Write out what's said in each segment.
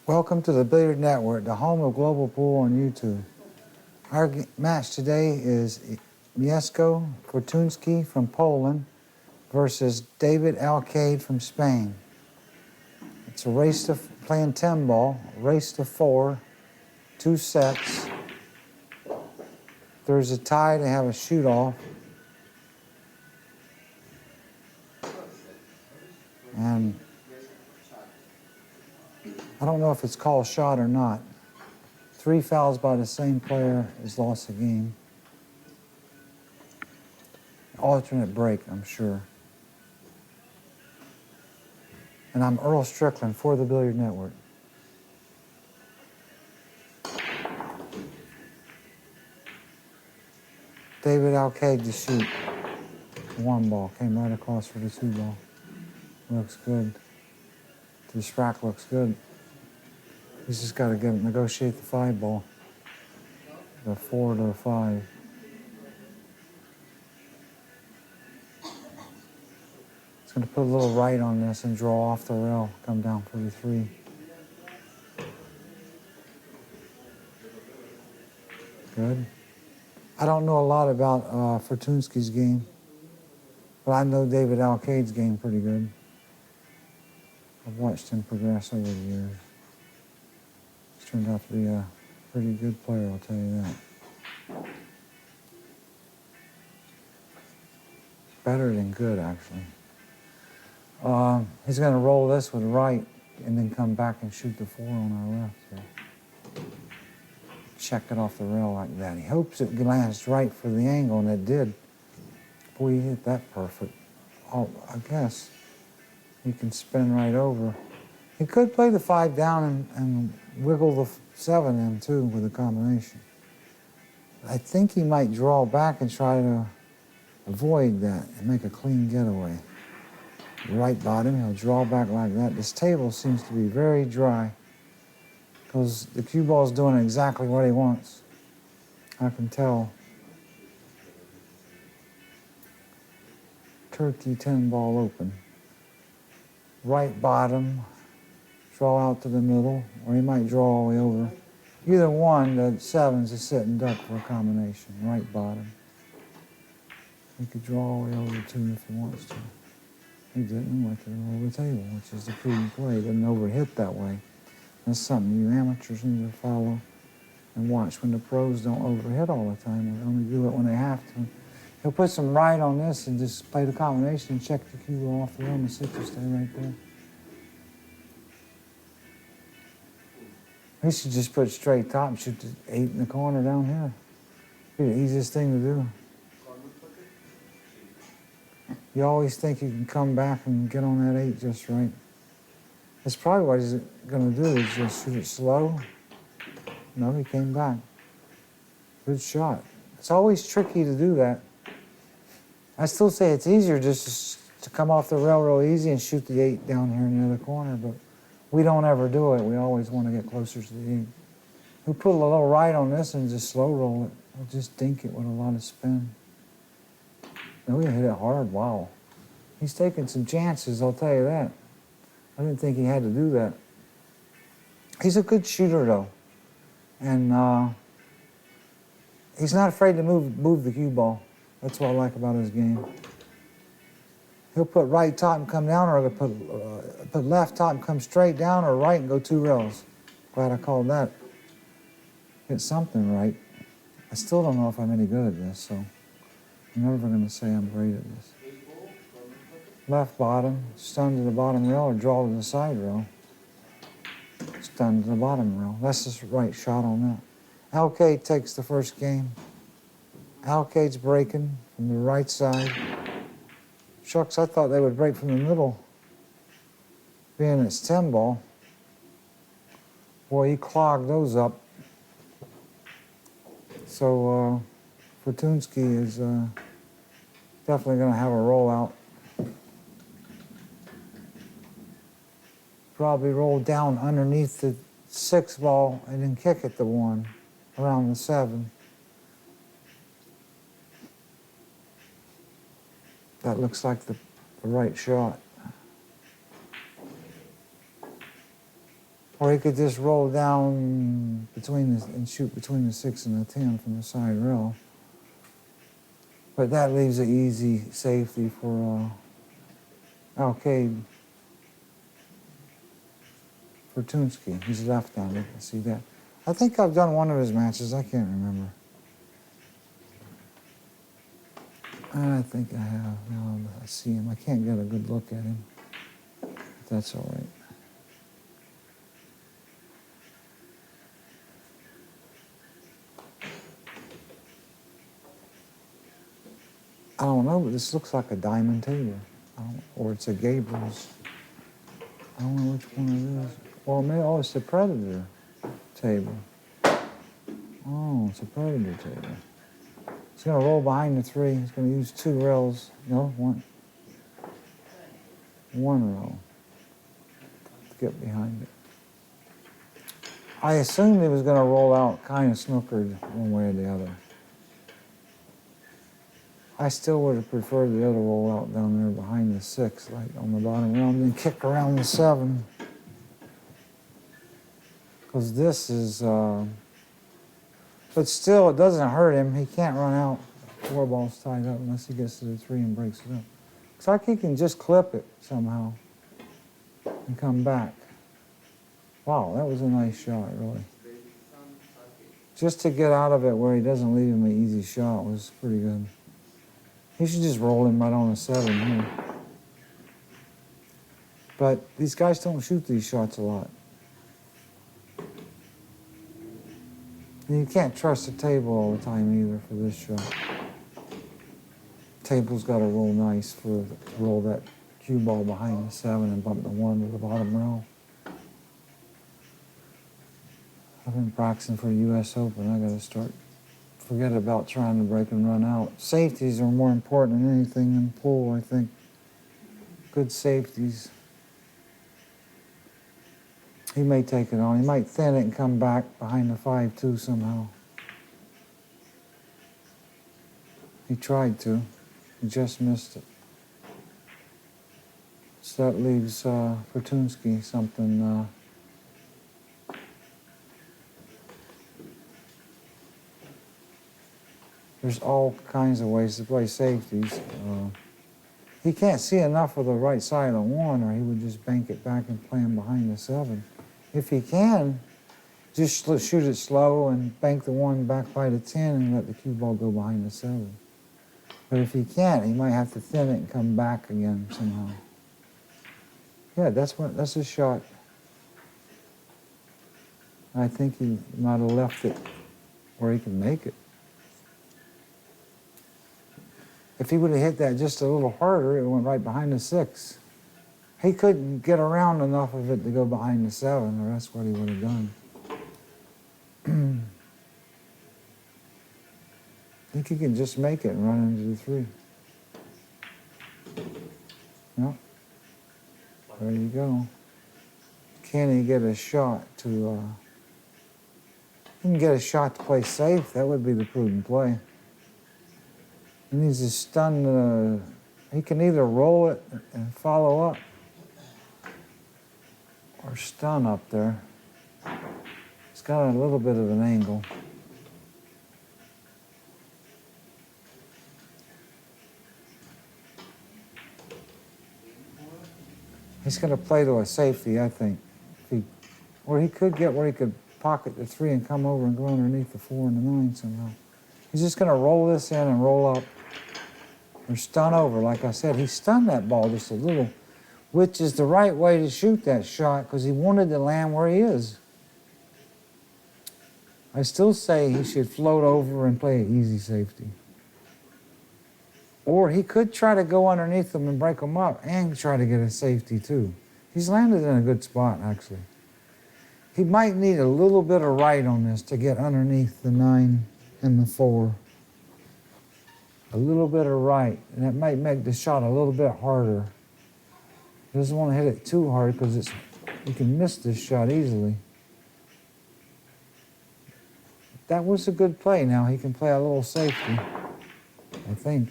Welcome to the Billiard Network, the home of global pool on YouTube. Our match today is Miesko Fortunski from Poland versus David Alcaide from Spain. It's a race to playing 10 ball, race to 4, 2 sets. If there's a tie, they have a shoot off. And I don't know if it's called shot or not. 3 fouls by the same player has lost the game. Alternate break, I'm sure. And I'm Earl Strickland for the Billiard Network. David Alcaide to shoot. 1 ball, came right across for the 2 ball. Looks good. This rack looks good. He's just got to negotiate the 5 ball. The 4 to the 5. He's going to put a little right on this and draw off the rail, come down for the 3. Good. I don't know a lot about Fortunski's game, but I know David Alcaide's game pretty good. I've watched him progress over the years. He's turned out to be a pretty good player, I'll tell you that. Better than good, actually. He's going to roll this with right and then come back and shoot the 4 on our left here. Check it off the rail like that. He hopes it lands right for the angle, and it did. Boy, he hit that perfect. Oh, I guess he can spin right over. He could play the 5 down and wiggle the 7 in, too, with a combination. I think he might draw back and try to avoid that and make a clean getaway. Right bottom, he'll draw back like that. This table seems to be very dry because the cue ball's doing exactly what he wants. I can tell. Turkey 10 ball open. Right bottom, draw out to the middle, or he might draw all the way over. Either one, the 7's a sitting duck for a combination. Right bottom. He could draw all the way over too if he wants to. He didn't, went to the middle of the table, which is the prudent play. He didn't overhit that way. That's something you amateurs need to follow and watch when the pros don't overhit all the time. They only do it when they have to. He'll put some right on this and just play the combination and check the cue ball off the rim and sit to stay right there. He should just put straight top and shoot the 8 in the corner down here. Be the easiest thing to do. You always think you can come back and get on that 8 just right. That's probably what he's going to do, is just shoot it slow. No, he came back. Good shot. It's always tricky to do that. I still say it's easier just to come off the rail real easy and shoot the 8 down here in the other corner, but we don't ever do it. We always want to get closer to the 8. We'll put a little right on this and just slow roll it. We'll just dink it with a lot of spin. No, he hit it hard. Wow. He's taking some chances, I'll tell you that. I didn't think he had to do that. He's a good shooter, though. And he's not afraid to move the cue ball. That's what I like about his game. He'll put right top and come down, or he'll put left top and come straight down, or right and go 2 rails. Glad I called that. Get something right. I still don't know if I'm any good at this, so I'm never going to say I'm great at this. Left bottom, stun to the bottom rail, or draw to the side rail. Stun to the bottom rail. That's the right shot on that. Alcaide takes the first game. Alcaide's breaking from the right side. Shucks, I thought they would break from the middle, being it's 10 ball. Boy, he clogged those up. So Fortunski is definitely going to have a rollout. Probably roll down underneath the 6 ball and then kick it to 1 around the 7. That looks like the right shot. Or he could just roll down and shoot between the 6 and the 10 from the side rail. But that leaves an easy safety for Alcaide Fortunski. He's left-handed. I see that. I think I've done one of his matches. I can't remember. I think I have. Now I see him. I can't get a good look at him. But that's all right. I don't know, but this looks like a diamond table. Or it's a Gabriel's. I don't know which one it is. Well, maybe, oh, it's the Predator table. Oh, it's a Predator table. He's going to roll behind the 3. He's going to use 2 rails. No, one rail to get behind it. I assumed he was going to roll out kind of snookered one way or the other. I still would have preferred the other roll out down there behind the 6, like on the bottom rail, and then kick around the 7. Because this is, but still, it doesn't hurt him. He can't run out 4 balls tied up unless he gets to the 3 and breaks it up. Looks like he can just clip it somehow and come back. Wow, that was a nice shot, really. Just to get out of it where he doesn't leave him an easy shot was pretty good. He should just roll him right on the 7 here. But these guys don't shoot these shots a lot. And you can't trust the table all the time either for this shot. Table's got to roll nice to roll that cue ball behind the 7 and bump the 1 to the bottom rail. I've been practicing for the U.S. Open. I got to forget about trying to break and run out. Safeties are more important than anything in pool, I think. Good safeties. He may take it on. He might thin it and come back behind the 5-2 somehow. He tried to. He just missed it. So that leaves Fortunski something. There's all kinds of ways to play safeties. He can't see enough of the right side on 1, or he would just bank it back and play him behind the 7. If he can, just shoot it slow and bank the 1 back by the 10 and let the cue ball go behind the 7. But if he can't, he might have to thin it and come back again somehow. Yeah, that's a shot. I think he might have left it where he can make it. If he would have hit that just a little harder, it went right behind the 6. He couldn't get around enough of it to go behind the 7, or that's what he would have done. I think he can just make it and run into the 3. Yep. There you go. Can he get a shot to... he can get a shot to play safe. That would be the prudent play. He needs to stun he can either roll it and follow up or stun up there. It's got a little bit of an angle. He's going to play to a safety, I think. Or he could get where he could pocket the 3 and come over and go underneath the 4 and the 9 somehow. He's just going to roll this in and roll up. Or stun over. Like I said, he stunned that ball just a little, which is the right way to shoot that shot because he wanted to land where he is. I still say he should float over and play an easy safety. Or he could try to go underneath them and break them up and try to get a safety too. He's landed in a good spot, actually. He might need a little bit of right on this to get underneath the 9 and the 4. A little bit of right, and that might make the shot a little bit harder. He doesn't want to hit it too hard because you can miss this shot easily. That was a good play now. He can play a little safety, I think.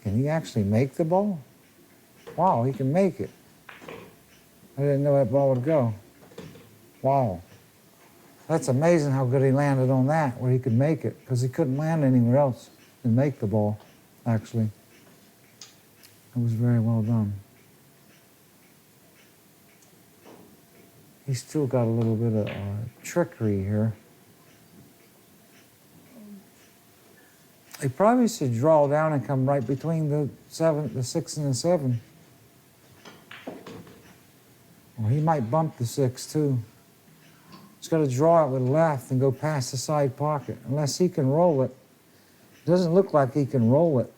Can he actually make the ball? Wow, he can make it. I didn't know that ball would go. Wow. That's amazing how good he landed on that, where he could make it, because he couldn't land anywhere else and make the ball, actually. It was very well done. He's still got a little bit of trickery here. He probably should draw down and come right between the 6 and the 7. Or he might bump the 6 too. He's got to draw it with left and go past the side pocket. Unless he can roll it. It doesn't look like he can roll it.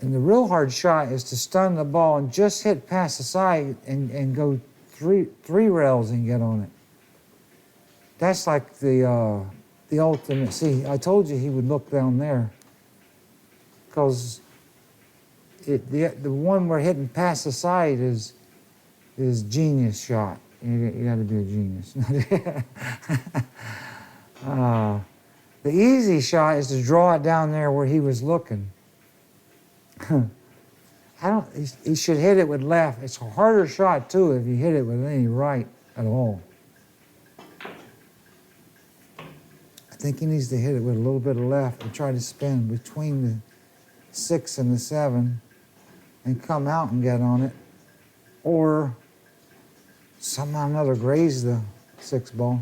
And the real hard shot is to stun the ball and just hit past the side and go three rails and get on it. That's like the ultimate. See, I told you he would look down there, because the one we're hitting past the side is genius shot. You got to be a genius. The easy shot is to draw it down there where he was looking. He should hit it with left. It's a harder shot too if you hit it with any right at all. I think he needs to hit it with a little bit of left and try to spin between the 6 and the 7 and come out and get on it, or somehow or another graze the 6 ball.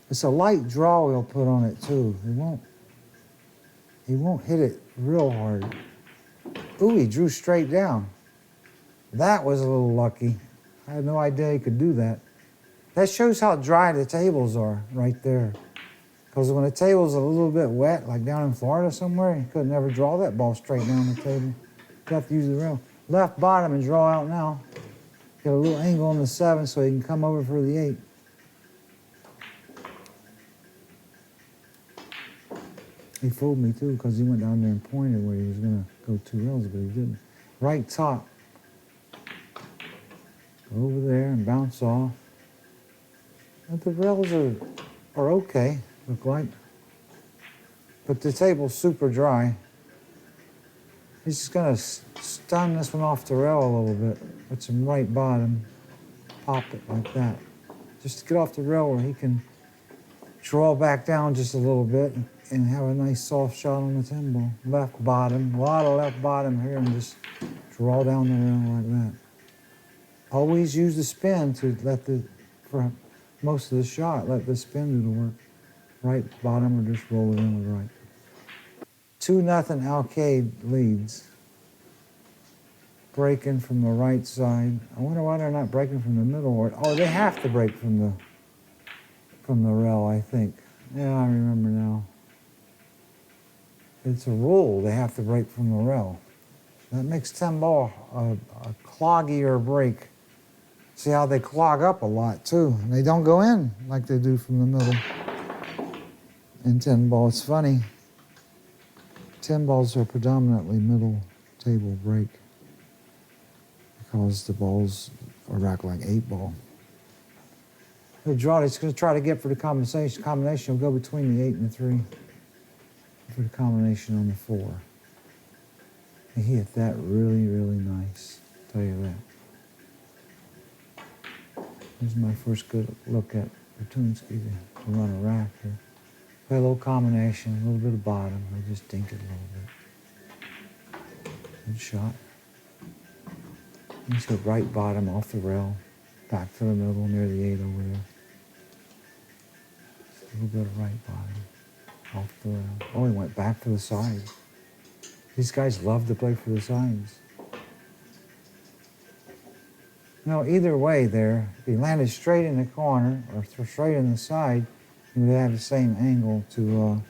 It's a light draw he'll put on it too. He won't hit it real hard. Ooh, he drew straight down. That was a little lucky. I had no idea he could do that. That shows how dry the tables are right there. Because when the table's a little bit wet, like down in Florida somewhere, you could never draw that ball straight down the table. You have to use the rail. Left bottom and draw out now. Get a little angle on the 7 so he can come over for the 8. He fooled me too, because he went down there and pointed where he was going to go 2 rails, but he didn't. Right top. Go over there and bounce off. But the rails are okay, look like. But the table's super dry. He's just going to stun this one off the rail a little bit with some right bottom. Pop it like that. Just to get off the rail where he can draw back down just a little bit and have a nice soft shot on the 10 ball. Left bottom, a lot of left bottom here, and just draw down the rail like that. Always use the spin to for most of the shot, let the spin do the work. Right bottom, or just roll it in with right. 2-0 Alcaide leads. Breaking from the right side. I wonder why they're not breaking from the middle. Oh, they have to break from the rail, I think. Yeah, I remember now. It's a rule, they have to break from the rail. That makes 10 ball a cloggier break. See how they clog up a lot too. And they don't go in like they do from the middle. In 10 ball, it's funny. 10 balls are predominantly middle table break, because the balls are racked like 8 ball. He'll draw it. He's going to try to get for the combination. Combination will go between the 8 and the 3. For the combination on the 4. And he hit that really, really nice. I'll tell you that. Here's my first good look at Fortunski to run a rack here. Play a little combination, a little bit of bottom. I just dink it a little bit. Good shot. He's got right bottom off the rail, back to the middle near the 8 over there. Just a little bit of right bottom. Off the rail. Oh, he went back to the side. These guys love to play for the sides. No, either way there, if he landed straight in the corner or straight in the side, he would have the same angle to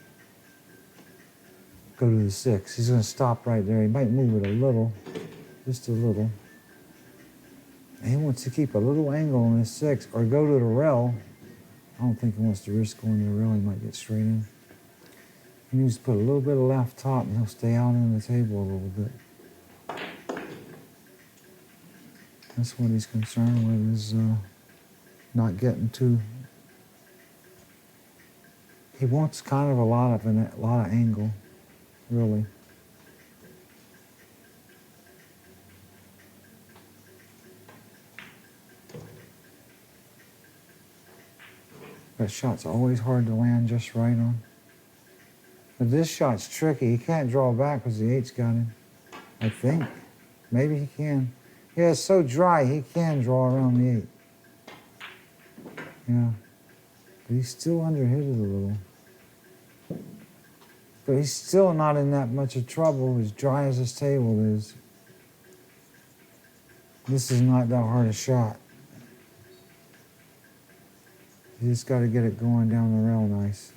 go to the 6. He's going to stop right there. He might move it a little, just a little. And he wants to keep a little angle on his 6 or go to the rail. I don't think he wants to risk going to the rail. He might get straight in. He needs to put a little bit of left top and he'll stay out on the table a little bit. That's what he's concerned with, is not getting too... He wants kind of a lot of angle, really. That shot's always hard to land just right on. But this shot's tricky. He can't draw back because the 8's got him. I think. Maybe he can. Yeah, it's so dry he can draw around the 8. Yeah. But he's still underhit it a little. But he's still not in that much of trouble, as dry as this table is. This is not that hard a shot. You just got to get it going down the rail nice.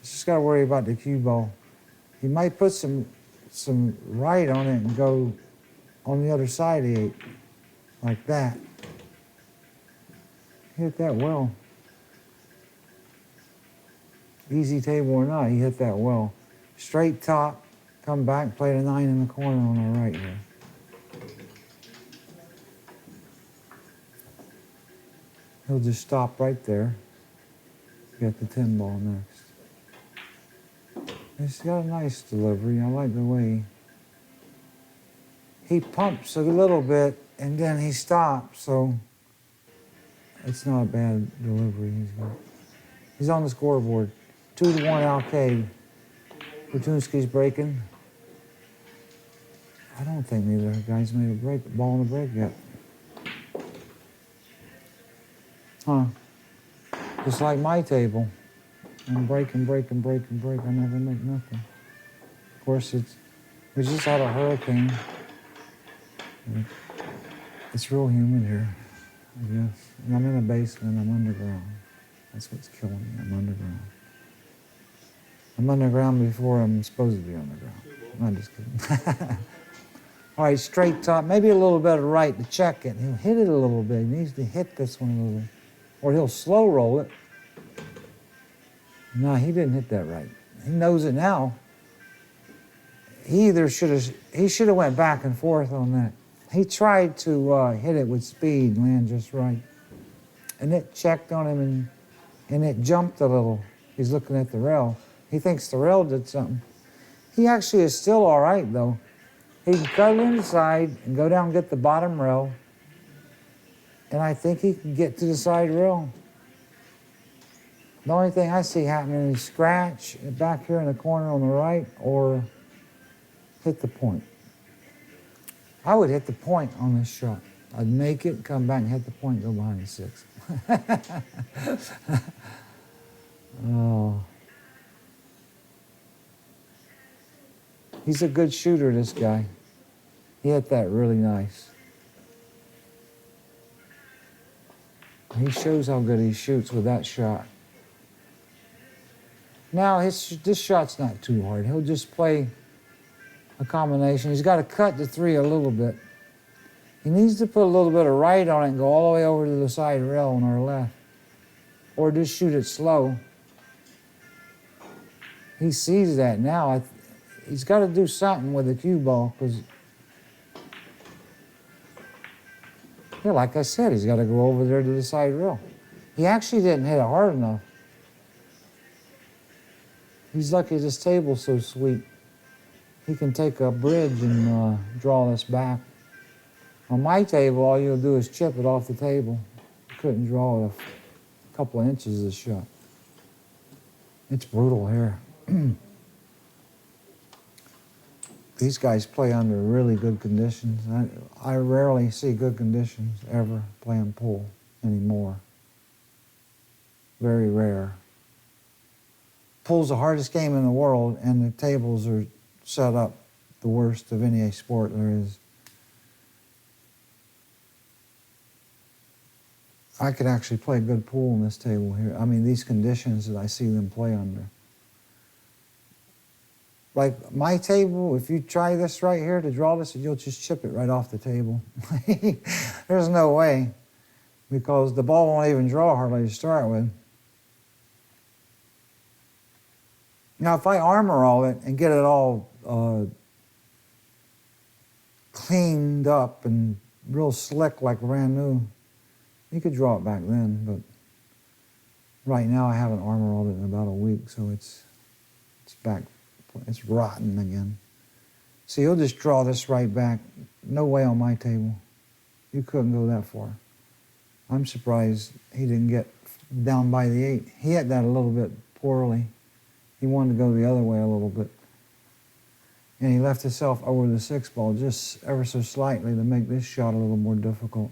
Just got to worry about the cue ball. He might put some right on it and go on the other side of the 8, like that. Hit that well. Easy table or not, he hit that well. Straight top, come back, play the 9 in the corner on our right here. He'll just stop right there. Get the 10 ball next. He's got a nice delivery. I like the way he pumps a little bit and then he stops, so it's not a bad delivery he's got. He's on the scoreboard. 2-1 Alcaide. Fortunski's breaking. I don't think neither guy's made a ball in a break yet. Huh. Just like my table. I'm breaking. I never make nothing. Of course, we just had a hurricane. It's real humid here, I guess. And I'm in a basement, I'm underground. That's what's killing me, I'm underground. I'm underground before I'm supposed to be underground. I'm just kidding. All right, straight top, maybe a little bit of right to check it. He'll hit it a little bit. He needs to hit this one a little bit. Or he'll slow roll it. No, he didn't hit that right. He knows it now. He should have went back and forth on that. He tried to hit it with speed and land just right. And it checked on him and it jumped a little. He's looking at the rail. He thinks the rail did something. He actually is still all right, though. He can cut it inside and go down and get the bottom rail. And I think he can get to the side rail. The only thing I see happening is scratch back here in the corner on the right or hit the point. I would hit the point on this shot. I'd make it, come back and hit the point, go behind the 6. Oh. He's a good shooter, this guy. He hit that really nice. He shows how good he shoots with that shot. Now, this shot's not too hard. He'll just play a combination. He's got to cut the 3 a little bit. He needs to put a little bit of right on it and go all the way over to the side rail on our left. Or just shoot it slow. He sees that now. He's got to do something with the cue ball because, yeah, like I said, he's got to go over there to the side rail. He actually didn't hit it hard enough. He's lucky this table's so sweet. He can take a bridge and draw this back. On my table, all you'll do is chip it off the table. You couldn't draw a couple of inches of the shot. It's brutal here. These guys play under really good conditions. I rarely see good conditions ever playing pool anymore. Very rare. Pool's the hardest game in the world, and the tables are set up the worst of any sport there is. I could actually play good pool in this table here. I mean, these conditions that I see them play under. Like my table, if you try this right here to draw this, you'll just chip it right off the table. There's no way, because the ball won't even draw hardly to start with. Now, if I armor all it and get it all cleaned up and real slick like brand new, you could draw it back then, but right now I haven't armor all it in about a week, so it's back. It's rotten again. See, you'll just draw this right back. No way on my table. You couldn't go that far. I'm surprised he didn't get down by the 8. He hit that a little bit poorly. He wanted to go the other way a little bit. And he left himself over the 6 ball just ever so slightly to make this shot a little more difficult.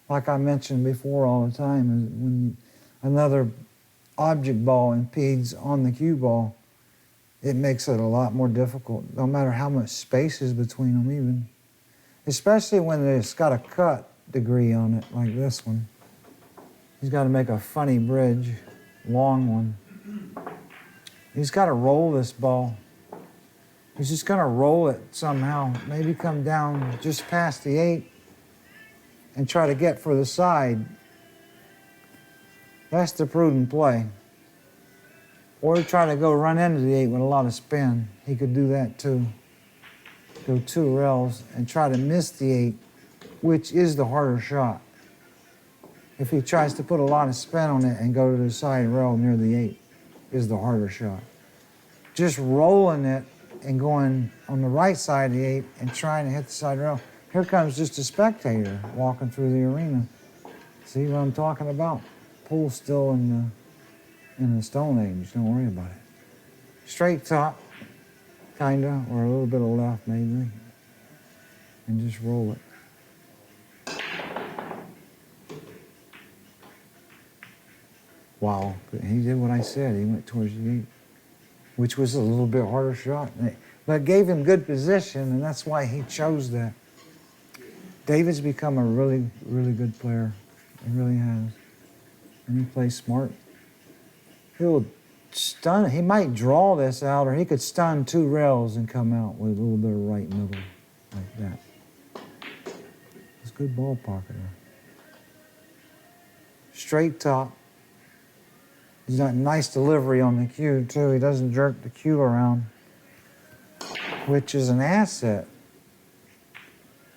Like I mentioned before all the time, is when another object ball impedes on the cue ball, it makes it a lot more difficult, no matter how much space is between them even. Especially when it's got a cut degree on it, like this one. He's got to make a funny bridge, long one. He's got to roll this ball. He's just going to roll it somehow, maybe come down just past the 8 and try to get for the side. That's the prudent play. Or try to go run into the 8 with a lot of spin. He could do that too. Go 2 rails and try to miss the 8, which is the harder shot. If he tries to put a lot of spin on it and go to the side rail near the 8 is the harder shot. Just rolling it and going on the right side of the 8 and trying to hit the side rail. Here comes just a spectator walking through the arena. See what I'm talking about? Pool's still in the Stone Age. Don't worry about it. Straight top, kinda, or a little bit of left maybe, and just roll it. Wow, he did what I said. He went towards the 8, which was a little bit harder shot. But it gave him good position, and that's why he chose that. David's become a really, really good player. He really has. And he plays smart. He'll stun. He might draw this out, or he could stun 2 rails and come out with a little bit of right middle, like that. It's a good ball pocket there. Straight top. He's got nice delivery on the cue, too. He doesn't jerk the cue around, which is an asset.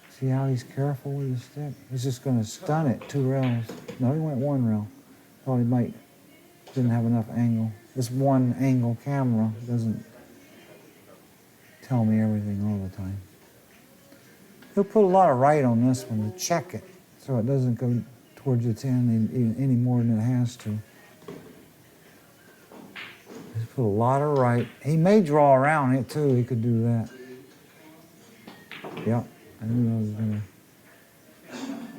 See how he's careful with his stick? He's just going to stun it 2 rails. No, he went 1 rail. Thought he might, didn't have enough angle. This one angle camera doesn't tell me everything all the time. He'll put a lot of right on this one to check it so it doesn't go towards the 10 any more than it has to. He's put a lot of right. He may draw around it too. He could do that. Yep. I knew I was going to.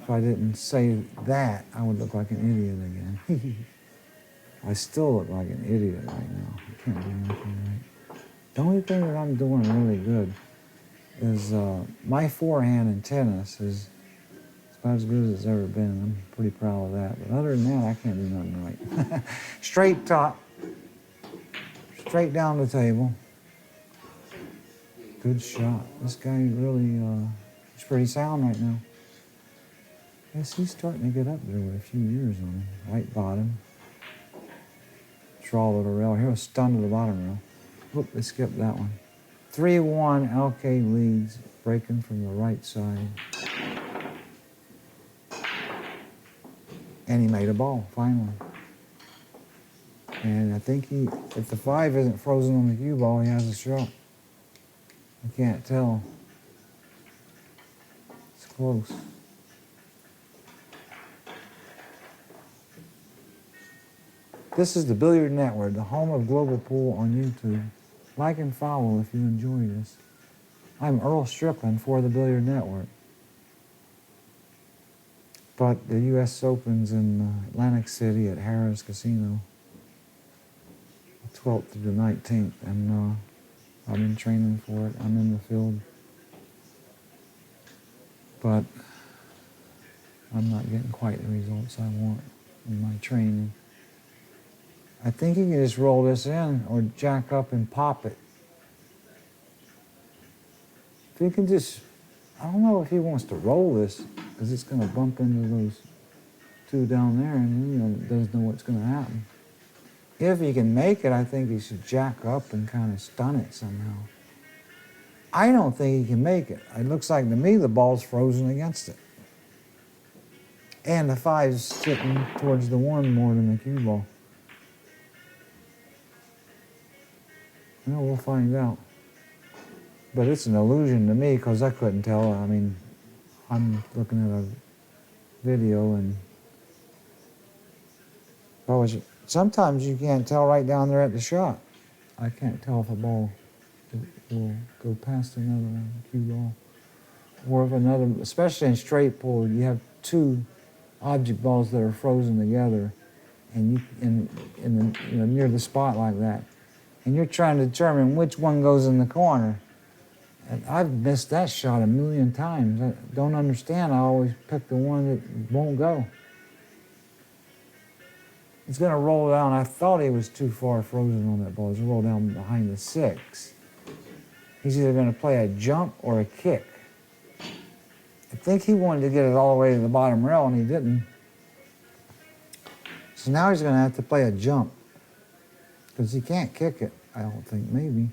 If I didn't say that, I would look like an idiot again. I still look like an idiot right now. I can't do anything right. The only thing that I'm doing really good is my forehand in tennis is about as good as it's ever been. I'm pretty proud of that. But other than that, I can't do nothing right. Straight top. Straight down the table. Good shot. This guy really, he's pretty sound right now. Yes, he's starting to get up there with a few years on him. Right bottom. Draw a little rail. Here, stun to the bottom rail. Whoop, they skipped that one. 3-1, Alcaide leads, breaking from the right side. And he made a ball, finally. And I think if the 5 isn't frozen on the cue ball, he has a shot. I can't tell. It's close. This is the Billiard Network, the home of global pool on YouTube. Like and follow if you enjoy this. I'm Earl Strickland for the Billiard Network. But the U.S. Open's in Atlantic City at Harrah's Casino, the 12th to the 19th, and I've been training for it. I'm in the field, but I'm not getting quite the results I want in my training. I think he can just roll this in or jack up and pop it. If he can just, I don't know if he wants to roll this, because it's going to bump into those 2 down there, and he doesn't know what's going to happen. If he can make it, I think he should jack up and kind of stun it somehow. I don't think he can make it. It looks like to me the ball's frozen against it. And the 5's sitting towards the 1 more than the cue ball. Well, we'll find out. But it's an illusion to me because I couldn't tell. I mean, I'm looking at a video and Because sometimes you can't tell right down there at the shot. I can't tell if a ball will go past another one, cue ball. Or if another, especially in straight pull, you have two object balls that are frozen together and near the spot like that. And you're trying to determine which one goes in the corner. And I've missed that shot a million times. I don't understand. I always pick the one that won't go. He's going to roll down. I thought he was too far frozen on that ball. He's going to roll down behind the 6. He's either going to play a jump or a kick. I think he wanted to get it all the way to the bottom rail, and he didn't. So now he's going to have to play a jump, because he can't kick it, I don't think, maybe.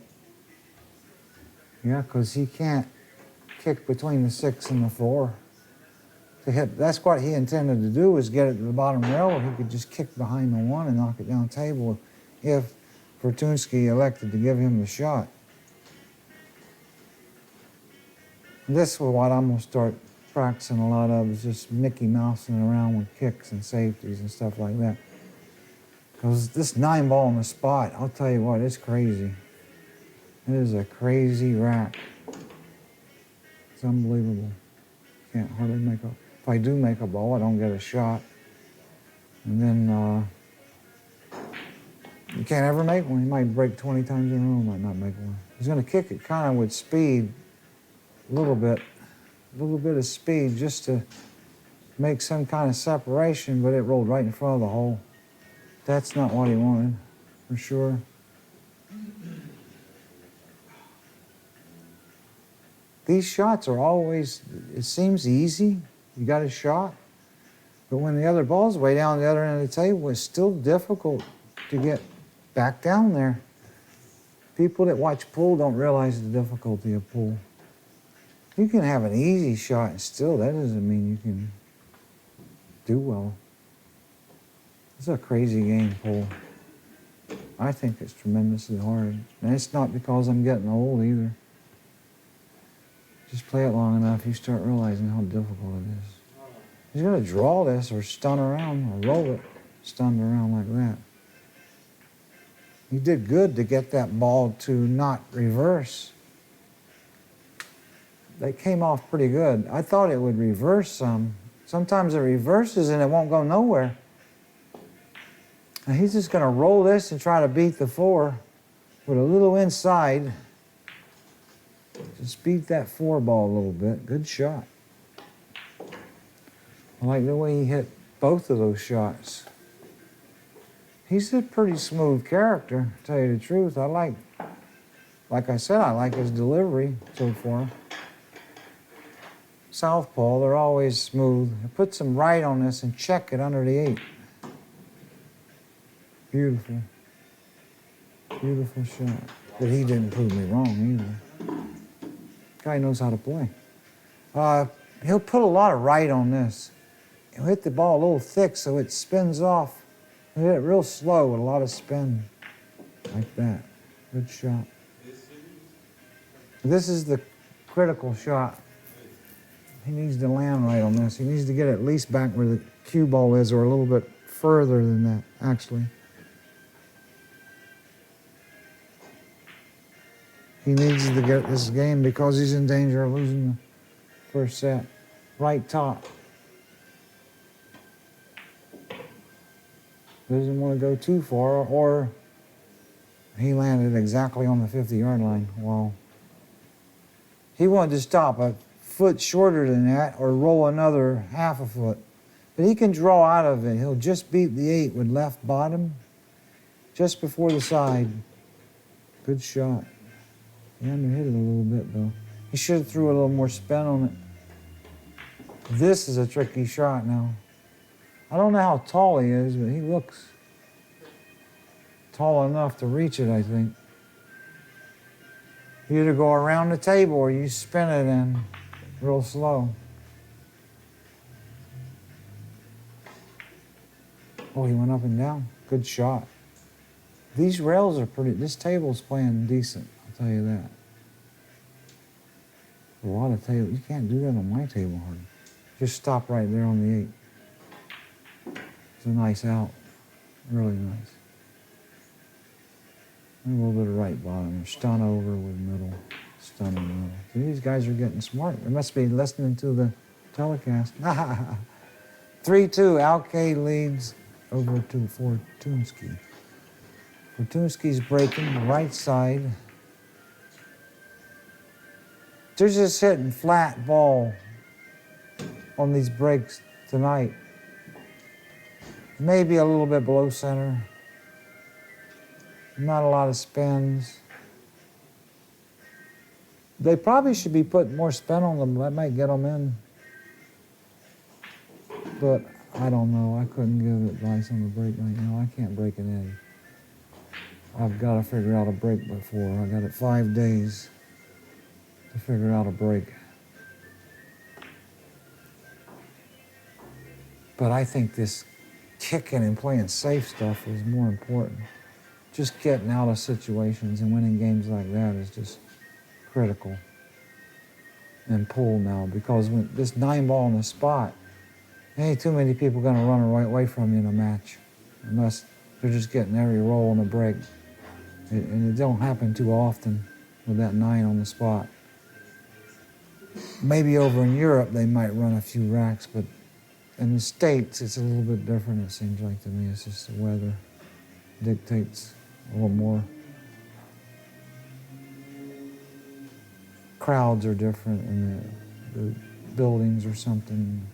Yeah, because he can't kick between the 6 and the 4. To hit, that's what he intended to do, was get it to the bottom rail, or he could just kick behind the 1 and knock it down the table if Fortunski elected to give him the shot. This is what I'm going to start practicing a lot of, is just Mickey Mousing around with kicks and safeties and stuff like that. Because this 9 ball on the spot, I'll tell you what, it's crazy. It is a crazy rack. It's unbelievable. Can't hardly make a... If I do make a ball, I don't get a shot. And then you can't ever make one. You might break 20 times in a row, might not make one. He's going to kick it kind of with speed, a little bit of speed, just to make some kind of separation, but it rolled right in front of the hole. That's not what he wanted, for sure. These shots are always, it seems easy. You got a shot. But when the other ball's way down the other end of the table, it's still difficult to get back down there. People that watch pool don't realize the difficulty of pool. You can have an easy shot and still, that doesn't mean you can do well. It's a crazy game, pool. I think it's tremendously hard. And it's not because I'm getting old either. Just play it long enough, you start realizing how difficult it is. He's going to draw this or stun around or roll it, stunned around like that. He did good to get that ball to not reverse. They came off pretty good. I thought it would reverse some. Sometimes it reverses and it won't go nowhere. And he's just going to roll this and try to beat the 4 with a little inside. Just beat that 4 ball a little bit. Good shot. I like the way he hit both of those shots. He's a pretty smooth character, to tell you the truth. Like I said, I like his delivery so far. Southpaw, they're always smooth. Put some right on this and check it under the 8. Beautiful. Beautiful shot. But he didn't prove me wrong either. Guy knows how to play. He'll put a lot of right on this. He'll hit the ball a little thick so it spins off. He'll hit it real slow with a lot of spin. Like that. Good shot. This is the critical shot. He needs to land right on this. He needs to get at least back where the cue ball is, or a little bit further than that, actually. He needs to get this game because he's in danger of losing the first set. Right top. Doesn't want to go too far, or he landed exactly on the 50-yard line. Well, he wanted to stop a foot shorter than that or roll another half a foot. But he can draw out of it. He'll just beat the 8 with left bottom, just before the side. Good shot. He underhit it a little bit, though. He should have threw a little more spin on it. This is a tricky shot now. I don't know how tall he is, but he looks tall enough to reach it, I think. You either go around the table or you spin it in real slow. Oh, he went up and down. Good shot. These rails are pretty, this table's playing decent, I'll tell you that. A lot of tables, you can't do that on my table hardly. Just stop right there on the 8. It's a nice out. Really nice. And a little bit of right bottom. Stun over with middle. Stun in the middle. See, these guys are getting smart. They must be listening to the telecast. 3-2, Alcaide leads over to Fortunski. Fortunski's breaking the right side. They're just hitting flat ball on these breaks tonight. Maybe a little bit below center. Not a lot of spins. They probably should be putting more spin on them. That might get them in. But I don't know. I couldn't give advice on the break right now. I can't break an edge. I've got to figure out a break before. I got it 5 days to figure out a break. But I think this kicking and playing safe stuff is more important. Just getting out of situations and winning games like that is just critical. And pull now, because when this 9-ball in the spot, ain't too many people gonna run the right way from you in a match, unless they're just getting every roll on the break. And it don't happen too often with that 9 on the spot. Maybe over in Europe they might run a few racks, but in the States it's a little bit different, it seems like to me. It's just the weather dictates a little more. Crowds are different and the buildings or something.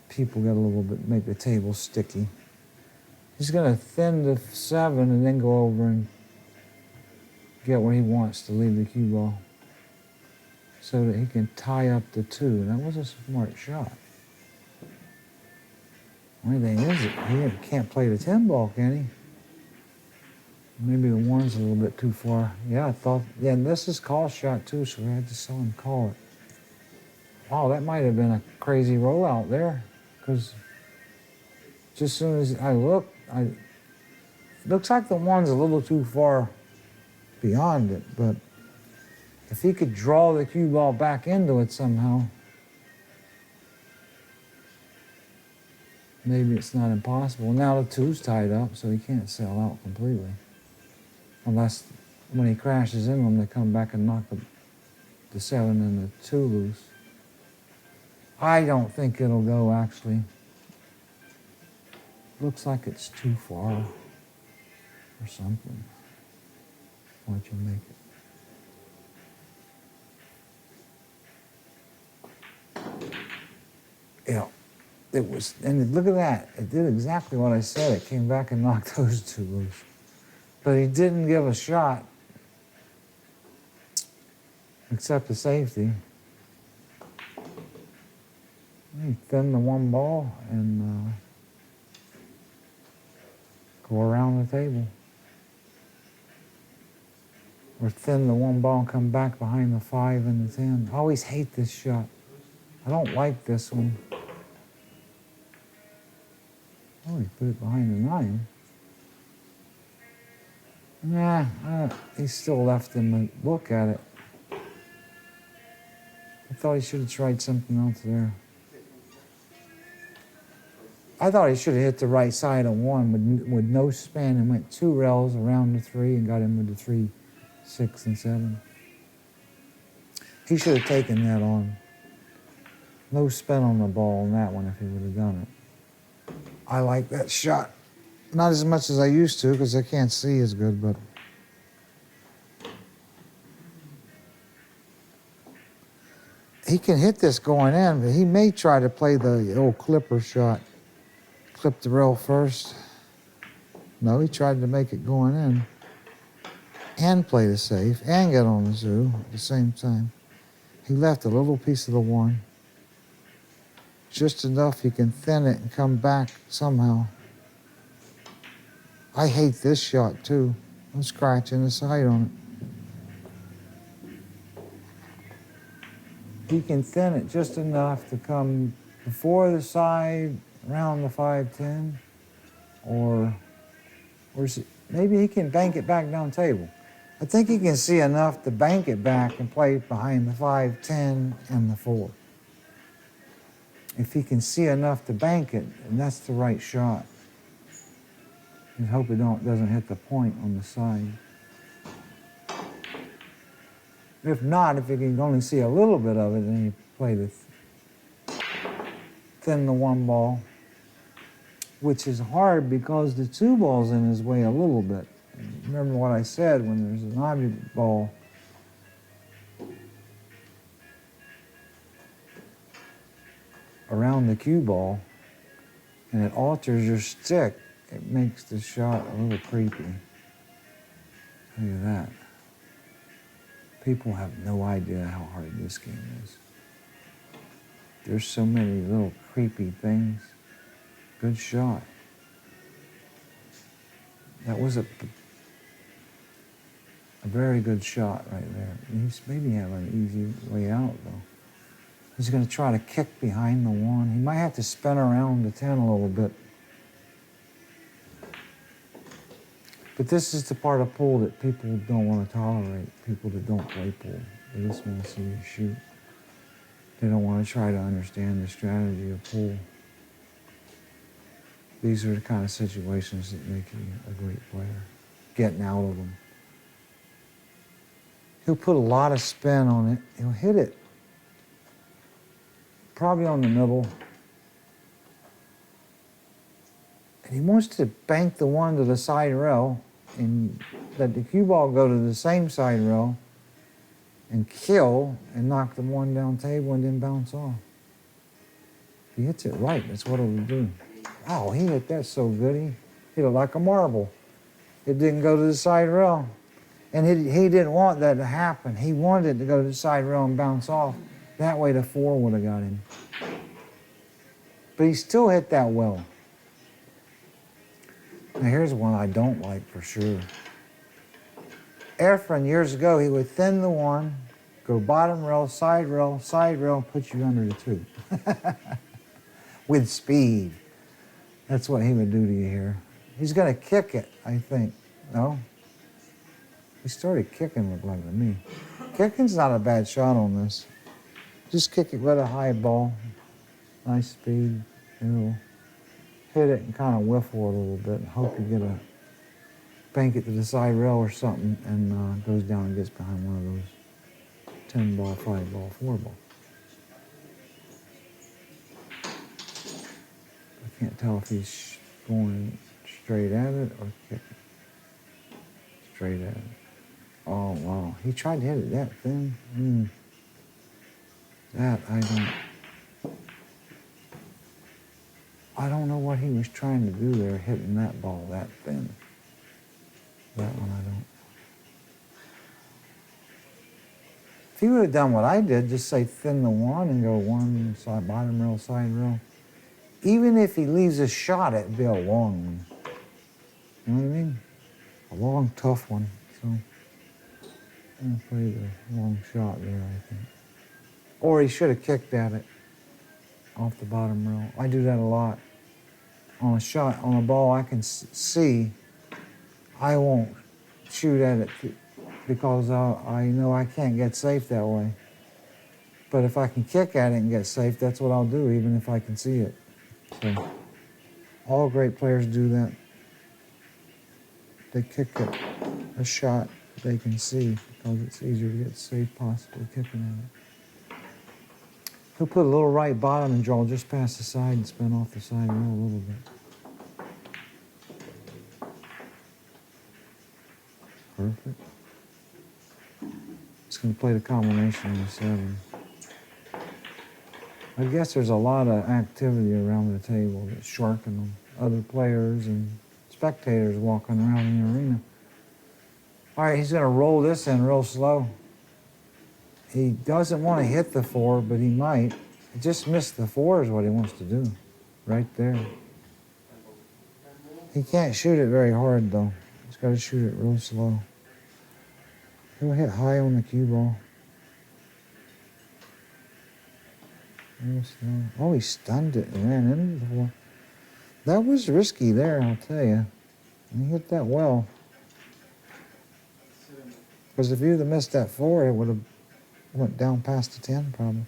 People get a little bit, make the table sticky. He's gonna thin the 7 and then go over and get where he wants to leave the cue ball so that he can tie up the 2. That was a smart shot. Only thing is, he can't play the 10 ball, can he? Maybe the 1's a little bit too far. Yeah, I thought, yeah, and this is call shot too, so we had to saw him call it. Wow, that might have been a crazy rollout there, because just as soon as I looked, looks like the 1's a little too far beyond it, but if he could draw the cue ball back into it somehow, maybe it's not impossible. Now the 2's tied up, so he can't sell out completely. Unless when he crashes in them, they come back and knock the 7 and the 2 loose. I don't think it'll go, actually. Looks like it's too far or something. Why don't you make it? Yeah, it was, and look at that. It did exactly what I said. It came back and knocked those 2 loose. But he didn't give a shot, except the safety. He thinned the 1 ball and go around the table. Or thin the 1 ball and come back behind the 5 and the 10. I always hate this shot. I don't like this one. Oh, he put it behind the 9. Nah, he still left him a look at it. I thought he should have tried something else there. I thought he should have hit the right side of 1 with no spin and went 2 rails around the 3 and got him with the 3, 6, and 7. He should have taken that on. No spin on the ball on that one if he would have done it. I like that shot. Not as much as I used to because I can't see as good, but he can hit this going in, but he may try to play the old clipper shot. Clip the rail first. No, he tried to make it going in and play the safe and get on the zoo at the same time. He left a little piece of the 1. Just enough he can thin it and come back somehow. I hate this shot too. I'm scratching the side on it. He can thin it just enough to come before the side, around the 5-10, or maybe he can bank it back down table. I think he can see enough to bank it back and play it behind the 5-10 and the 4. If he can see enough to bank it, and that's the right shot. Just hope it doesn't hit the point on the side. If not, if you can only see a little bit of it, then you play the thin the one ball, which is hard because the two ball's in his way a little bit. Remember what I said, when there's an object ball, around the cue ball, and it alters your stick, it makes the shot a little creepy. Tell you that. People have no idea how hard this game is. There's so many little creepy things. Good shot. That was a very good shot right there. He's maybe having an easy way out though. He's going to try to kick behind the one. He might have to spin around the 10 a little bit. But this is the part of pool that people don't want to tolerate, people that don't play pool. They just want to see you shoot. They don't want to try to understand the strategy of pool. These are the kind of situations that make you a great player, getting out of them. He'll put a lot of spin on it. He'll hit it probably on the middle. And he wants to bank the one to the side rail and let the cue ball go to the same side rail and kill and knock the one down table and then bounce off. If he hits it right, that's what it'll do. Wow, he hit that so good. He hit it like a marble. It didn't go to the side rail. And he didn't want that to happen. He wanted it to go to the side rail and bounce off. That way the 4 would have got him. But he still hit that well. Now here's one I don't like for sure. Efren, years ago, he would thin the 1, go bottom rail, side rail, put you under the 2. With speed. That's what he would do to you here. He's going to kick it, I think. No? He started kicking, looked like to me. Kicking's not a bad shot on this. Just kick it with a high ball. Nice speed. You'll hit it and kind of whiffle a little bit and hope you get a bank it to the side rail or something and goes down and gets behind one of those 10 ball, 5 ball, 4 ball. I can't tell if he's going straight at it or kicking. Straight at it. Oh, wow. He tried to hit it that thin. That, I don't know what he was trying to do there, hitting that ball that thin. That one, I don't. If he would have done what I did, just say thin the 1 and go 1 side, bottom rail, side rail. Even if he leaves a shot, it'd be a long one. You know what I mean? A long, tough one. So I'm gonna play the long shot there, I think. Or he should have kicked at it off the bottom rail. I do that a lot. On a shot, on a ball I can see, I won't shoot at it because I know I can't get safe that way. But if I can kick at it and get safe, that's what I'll do, even if I can see it. So all great players do that. They kick at a shot they can see because it's easier to get safe possibly kicking at it. He'll put a little right bottom and draw just past the side and spin off the side rail a little bit. Perfect. It's going to play the combination of the 7. I guess there's a lot of activity around the table that's sharking them. Other players and spectators walking around in the arena. All right, he's going to roll this in real slow. He doesn't want to hit the 4, but he might. He just missed the 4 is what he wants to do, right there. He can't shoot it very hard, though. He's got to shoot it real slow. He'll hit high on the cue ball. Real slow. Oh, he stunned it and ran into the 4. That was risky there, I'll tell you. And he hit that well. Because if you'd have missed that 4, it would have went down past the 10, probably.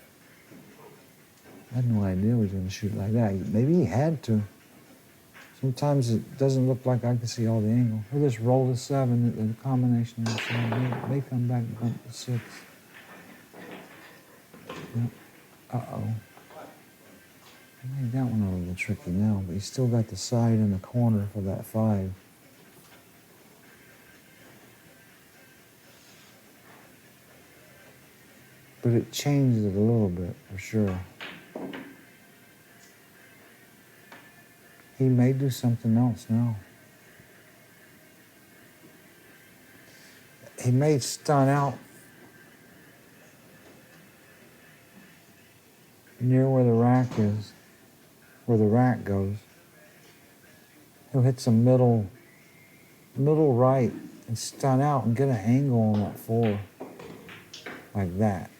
I had no idea he was going to shoot like that. Maybe he had to. Sometimes it doesn't look like I can see all the angle. He'll just roll the 7, the combination of the 7. May come back and bump the 6. Yep. Uh-oh. I made that one a little tricky now, but he's still got the side in the corner for that 5. But it changed it a little bit, for sure. He may do something else now. He may stun out near where the rack is, where the rack goes. He'll hit some middle right and stun out and get an angle on that 4, like that.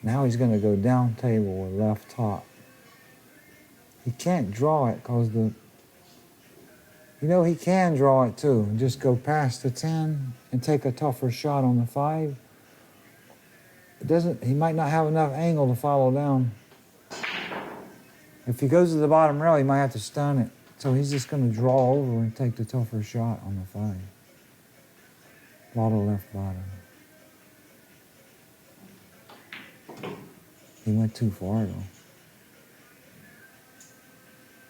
Now he's going to go down table with left top. He can't draw it because he can draw it too and just go past the 10 and take a tougher shot on the 5. He might not have enough angle to follow down. If he goes to the bottom rail, he might have to stun it. So he's just going to draw over and take the tougher shot on the 5. Bottle left bottom. He went too far though.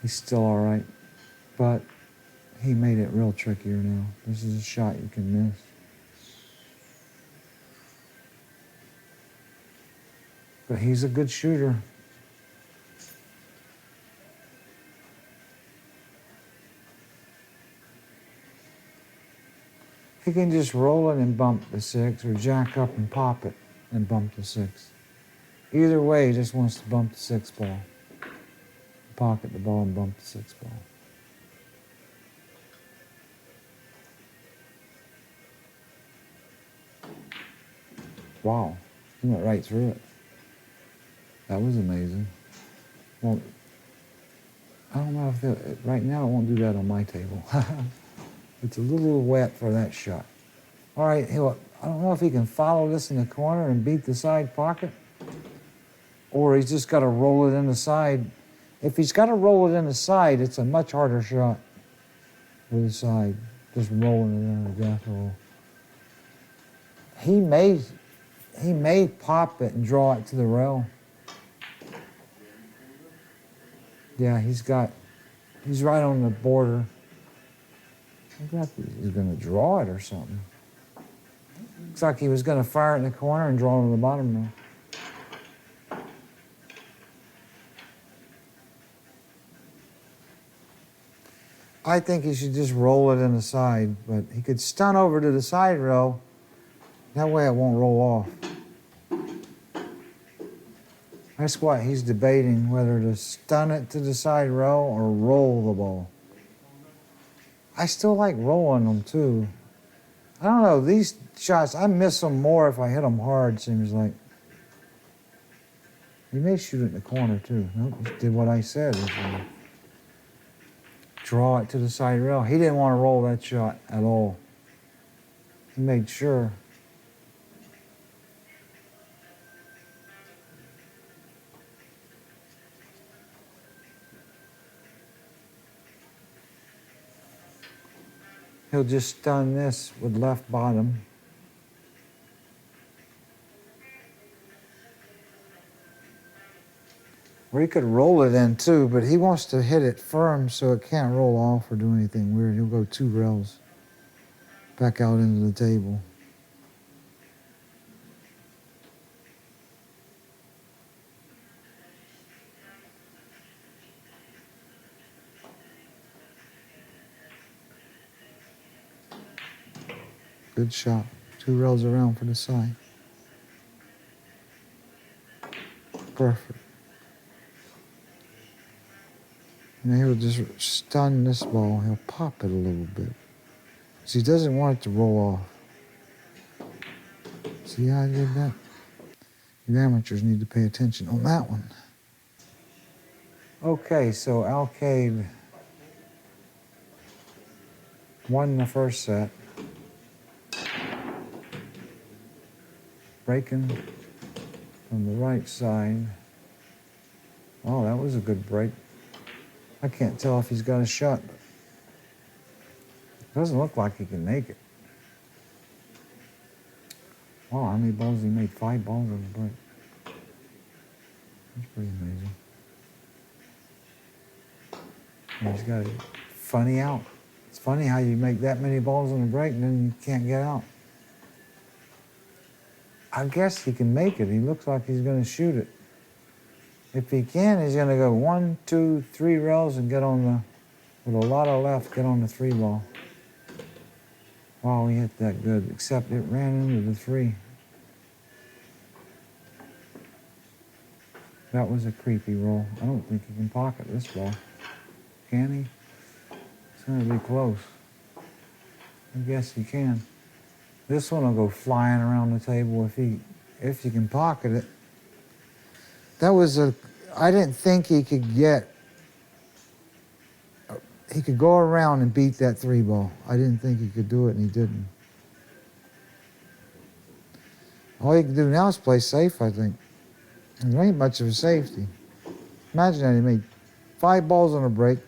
He's still all right, but he made it real trickier now. This is a shot you can miss. But he's a good shooter. He can just roll it and bump the 6, or jack up and pop it and bump the 6. Either way, he just wants to bump the 6 ball. Pocket the ball and bump the 6 ball. Wow, he went right through it. That was amazing. Well, I don't know if right now it won't do that on my table. It's a little wet for that shot. All right, I don't know if he can follow this in the corner and beat the side pocket, or he's just got to roll it in the side. If he's got to roll it in the side, it's a much harder shot with the side, just rolling it in a death roll. He may pop it and draw it to the rail. Yeah, he's right on the border. He's going to draw it or something. Looks like he was going to fire it in the corner and draw it to the bottom now. I think he should just roll it in the side, but he could stun over to the side row. That way it won't roll off. That's what he's debating, whether to stun it to the side row or roll the ball. I still like rolling them too. I don't know, these shots, I miss them more if I hit them hard, seems like. He may shoot it in the corner too. Nope, he did what I said. Draw it to the side rail. He didn't want to roll that shot at all. He made sure. He'll just stun this with left bottom. Or he could roll it in too, but he wants to hit it firm so it can't roll off or do anything weird. He'll go 2 rails back out into the table. Good shot. 2 rails around for the side. Perfect. And he'll just stun this ball. He'll pop it a little bit. So he doesn't want it to roll off. See how I did that? You amateurs need to pay attention on that one. Okay, so Alcaide won the first set. Breaking from the right side. Oh, that was a good break. I can't tell if he's got a shot. Doesn't look like he can make it. Wow, how many balls he made? 5 balls on the break. That's pretty amazing. And he's got a funny out. It's funny how you make that many balls on the break and then you can't get out. I guess he can make it. He looks like he's going to shoot it. If he can, he's going to go 1, 2, 3 rails and get on the, with a lot of left, get on the 3 ball. Wow, he hit that good, except it ran into the 3. That was a creepy roll. I don't think he can pocket this ball. Can he? It's going to be close. I guess he can. This one will go flying around the table if you can pocket it. That was I didn't think he could go around and beat that 3 ball. I didn't think he could do it, and he didn't. All he can do now is play safe, I think. And there ain't much of a safety. Imagine that he made 5 balls on a break,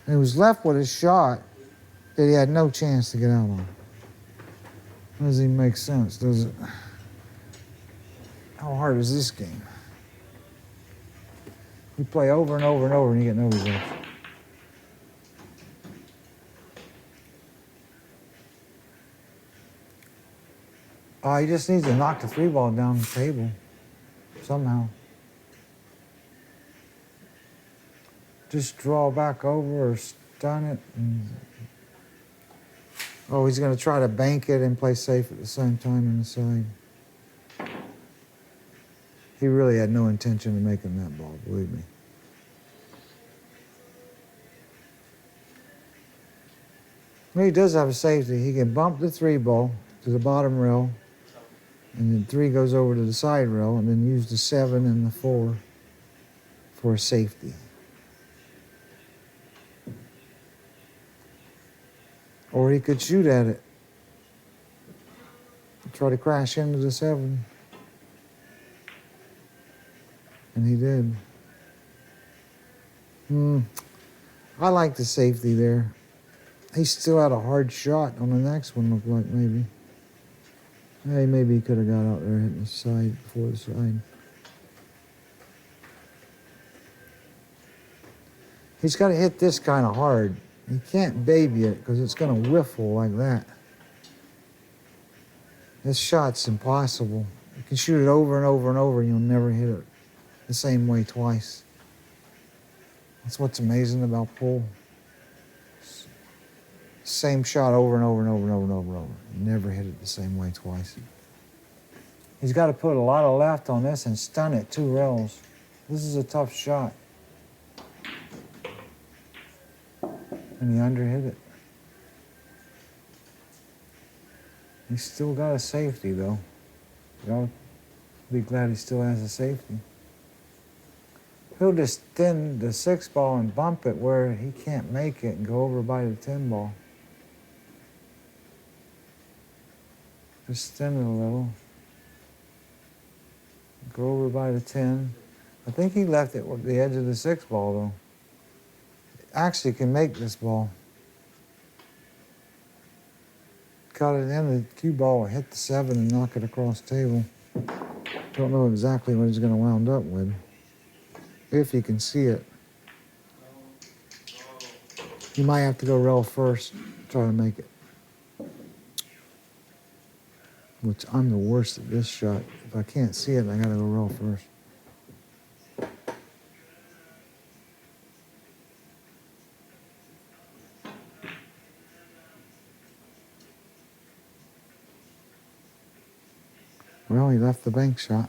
and he was left with a shot that he had no chance to get out on. Doesn't even make sense, does it? How hard is this game? You play over and over and over and you get no results. He just needs to knock the 3 ball down the table somehow. Just draw back over or stun it. Oh, he's going to try to bank it and play safe at the same time on the side. He really had no intention of making that ball, believe me. Well, he does have a safety. He can bump the 3 ball to the bottom rail, and then 3 goes over to the side rail, and then use the 7 and the 4 for a safety. Or he could shoot at it. Try to crash into the 7. And he did. I like the safety there. He still had a hard shot on the next one, looked like maybe. Hey, maybe he could have got out there hitting the side before the side. He's got to hit this kind of hard. He can't baby it because it's going to whiffle like that. This shot's impossible. You can shoot it over and over and over and you'll never hit it the same way twice. That's what's amazing about pool. Same shot over and over and over and over and over and over. You never hit it the same way twice. He's got to put a lot of left on this and stun it 2 rails. This is a tough shot. And he underhit it. He's still got a safety, though. Y'all be glad he still has a safety. He'll just thin the 6 ball and bump it where he can't make it and go over by the 10 ball. Just thin it a little. Go over by the 10. I think he left it with the edge of the 6 ball, though. Actually can make this ball. Cut it in, the cue ball, hit the 7 and knock it across the table. Don't know exactly what he's going to wound up with. If you can see it. You might have to go rail first, try to make it. Which I'm the worst at this shot. If I can't see it, I got to go rail first. Well, he left the bank shot.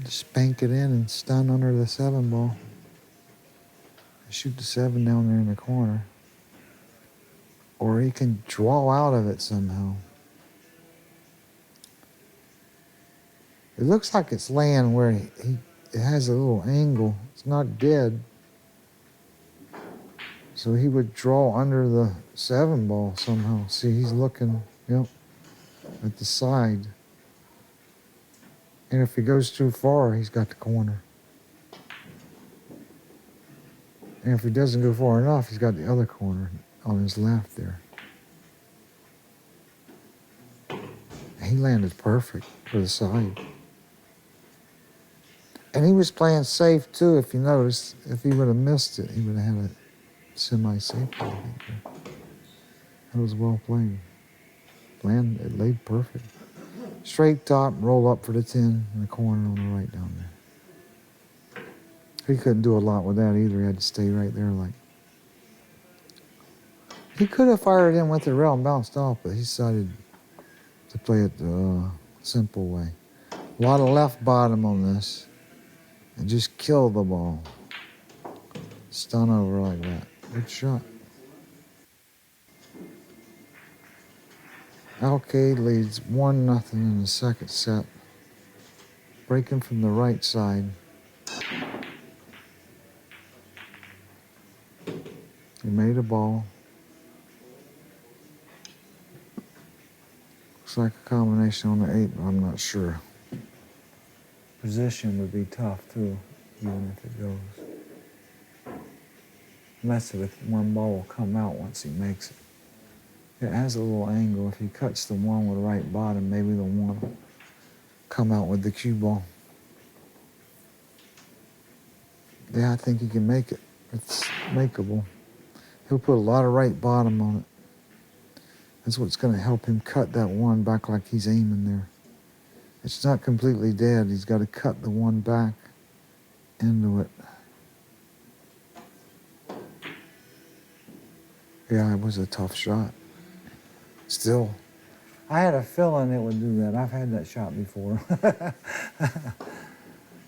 Just bank it in and stun under the 7 ball. Shoot the 7 down there in the corner. Or he can draw out of it somehow. It looks like it's laying where it has a little angle. It's not dead. So he would draw under the 7 ball somehow. See, he's looking, yep, at the side. And if he goes too far, he's got the corner. And if he doesn't go far enough, he's got the other corner on his left there. He landed perfect for the side. And he was playing safe too, if you noticed. If he would have missed it, he would have had a semi-safe play, I think. It was well played. It laid perfect. Straight top, roll up for the 10 in the corner on the right down there. He couldn't do a lot with that either. He had to stay right there like. He could have fired in with the rail and bounced off, but he decided to play it the simple way. A lot of left bottom on this. And just kill the ball. Stun over like that. Good shot. Alcaide leads 1-0 in the second set. Breaking from the right side. He made a ball. Looks like a combination on the 8, but I'm not sure. Position would be tough too, even if it goes. Unless the 1 ball will come out once he makes it. It has a little angle. If he cuts the 1 with the right bottom, maybe the 1 will come out with the cue ball. Yeah, I think he can make it. It's makeable. He'll put a lot of right bottom on it. That's what's going to help him cut that 1 back like he's aiming there. It's not completely dead. He's got to cut the 1 back into it. Yeah, it was a tough shot. Still. I had a feeling it would do that. I've had that shot before. All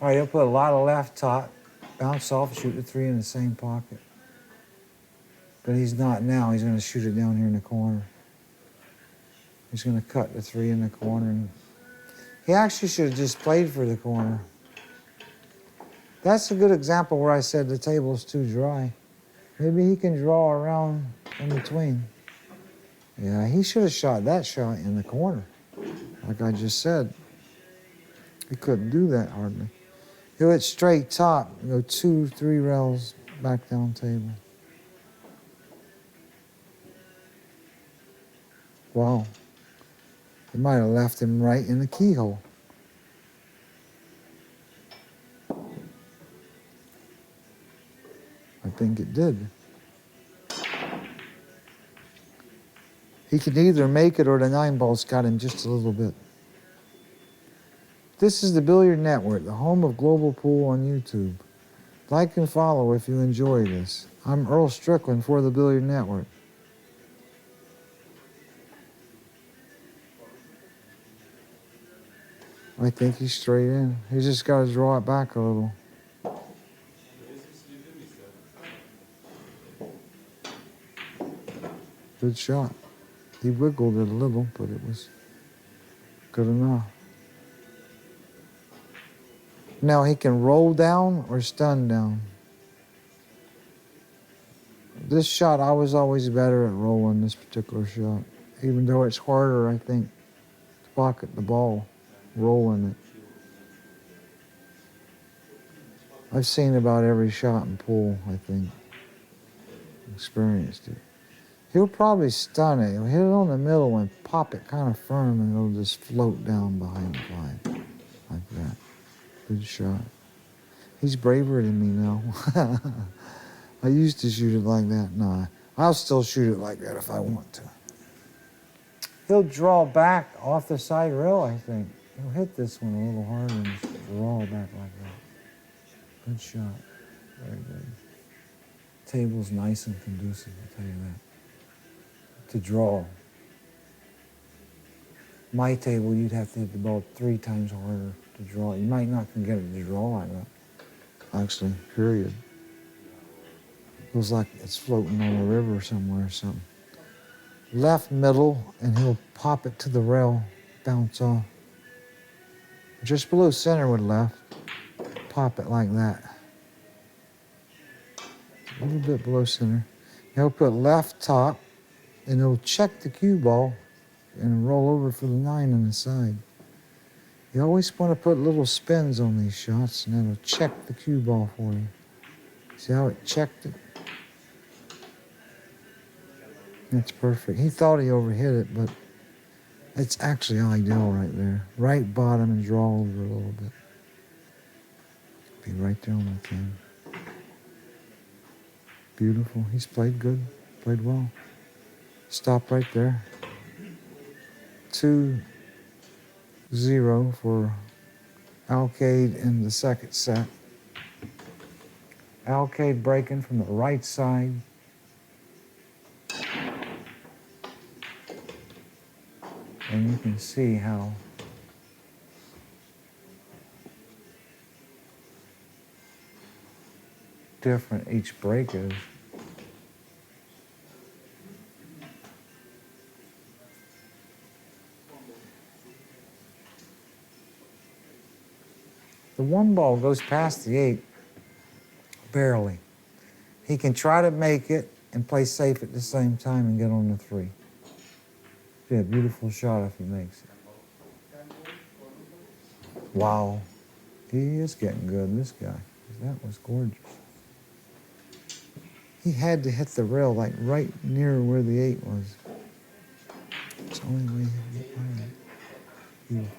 right, he'll put a lot of left top, bounce off, shoot the 3 in the same pocket. But he's not now. He's going to shoot it down here in the corner. He's going to cut the 3 in the corner. And he actually should have just played for the corner. That's a good example where I said the table's too dry. Maybe he can draw around in between. Yeah, he should have shot that shot in the corner. Like I just said. He couldn't do that hardly. He'll hit straight top, go 2-3 rails back down table. Wow. It might have left him right in the keyhole. I think it did. He could either make it or the 9 ball's got him just a little bit. This is the Billiard Network, the home of global pool on YouTube. Like and follow if you enjoy this. I'm Earl Strickland for the Billiard Network. I think he's straight in. He's just got to draw it back a little. Good shot. He wiggled it a little, but it was good enough. Now he can roll down or stun down. This shot, I was always better at rolling this particular shot. Even though it's harder, I think, to pocket the ball, rolling it. I've seen about every shot in pool, I think. Experienced it. He'll probably stun it. He'll hit it on the middle and pop it kind of firm, and it'll just float down behind the flag. Like that. Good shot. He's braver than me now. I used to shoot it like that. No, I'll still shoot it like that if I want to. He'll draw back off the side rail, I think. He'll hit this one a little harder and just draw back like that. Good shot. Very good. Table's nice and conducive, I'll tell you that. To draw. My table, you'd have to hit the ball 3 times harder to draw. You might not can get it to draw like that. Actually, period. Feels like it's floating on a river somewhere or something. Left middle, and he'll pop it to the rail, bounce off. Just below center with left, pop it like that. A little bit below center. He'll put left top, and he'll check the cue ball and roll over for the 9 on the side. You always want to put little spins on these shots, and it'll check the cue ball for you. See how it checked it? That's perfect. He thought he overhit it, but it's actually ideal right there. Right bottom and draw over a little bit. Be right there on the 10. Beautiful. He's played good. Played well. Stop right there. 2-0 for Alcaide in the second set. Alcaide breaking from the right side. And you can see how different each break is. The 1 ball goes past the 8, barely. He can try to make it and play safe at the same time and get on the 3. Be a beautiful shot if he makes it. Wow. He is getting good, this guy. That was gorgeous. He had to hit the rail like right near where the 8 was. It's the only way he could get by it. Beautiful.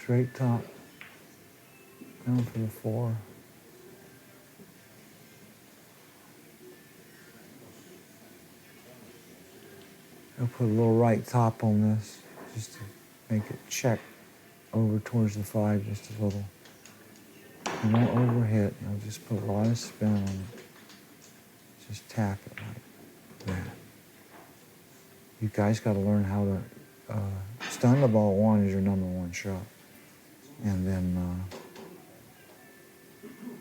Straight top. Down for the 4. I'll put a little right top on this just to make it check over towards the 5 just a little. You won't overhit. I'll just put a lot of spin on it. Just tap it like that. You guys got to learn how to stun the ball 1 is your number 1 shot. And then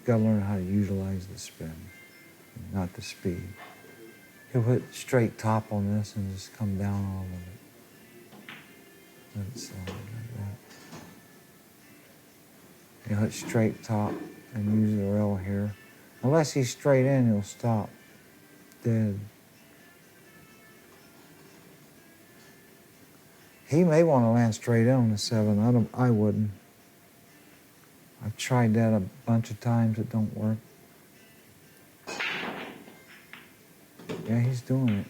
got to learn how to utilize the spin, not the speed. He'll put straight top on this and just come down all of it. Let it slide like that. He'll hit straight top and use the rail here. Unless he's straight in, he'll stop dead. He may want to land straight in on the 7. I wouldn't. I've tried that a bunch of times. It don't work. Yeah, he's doing it.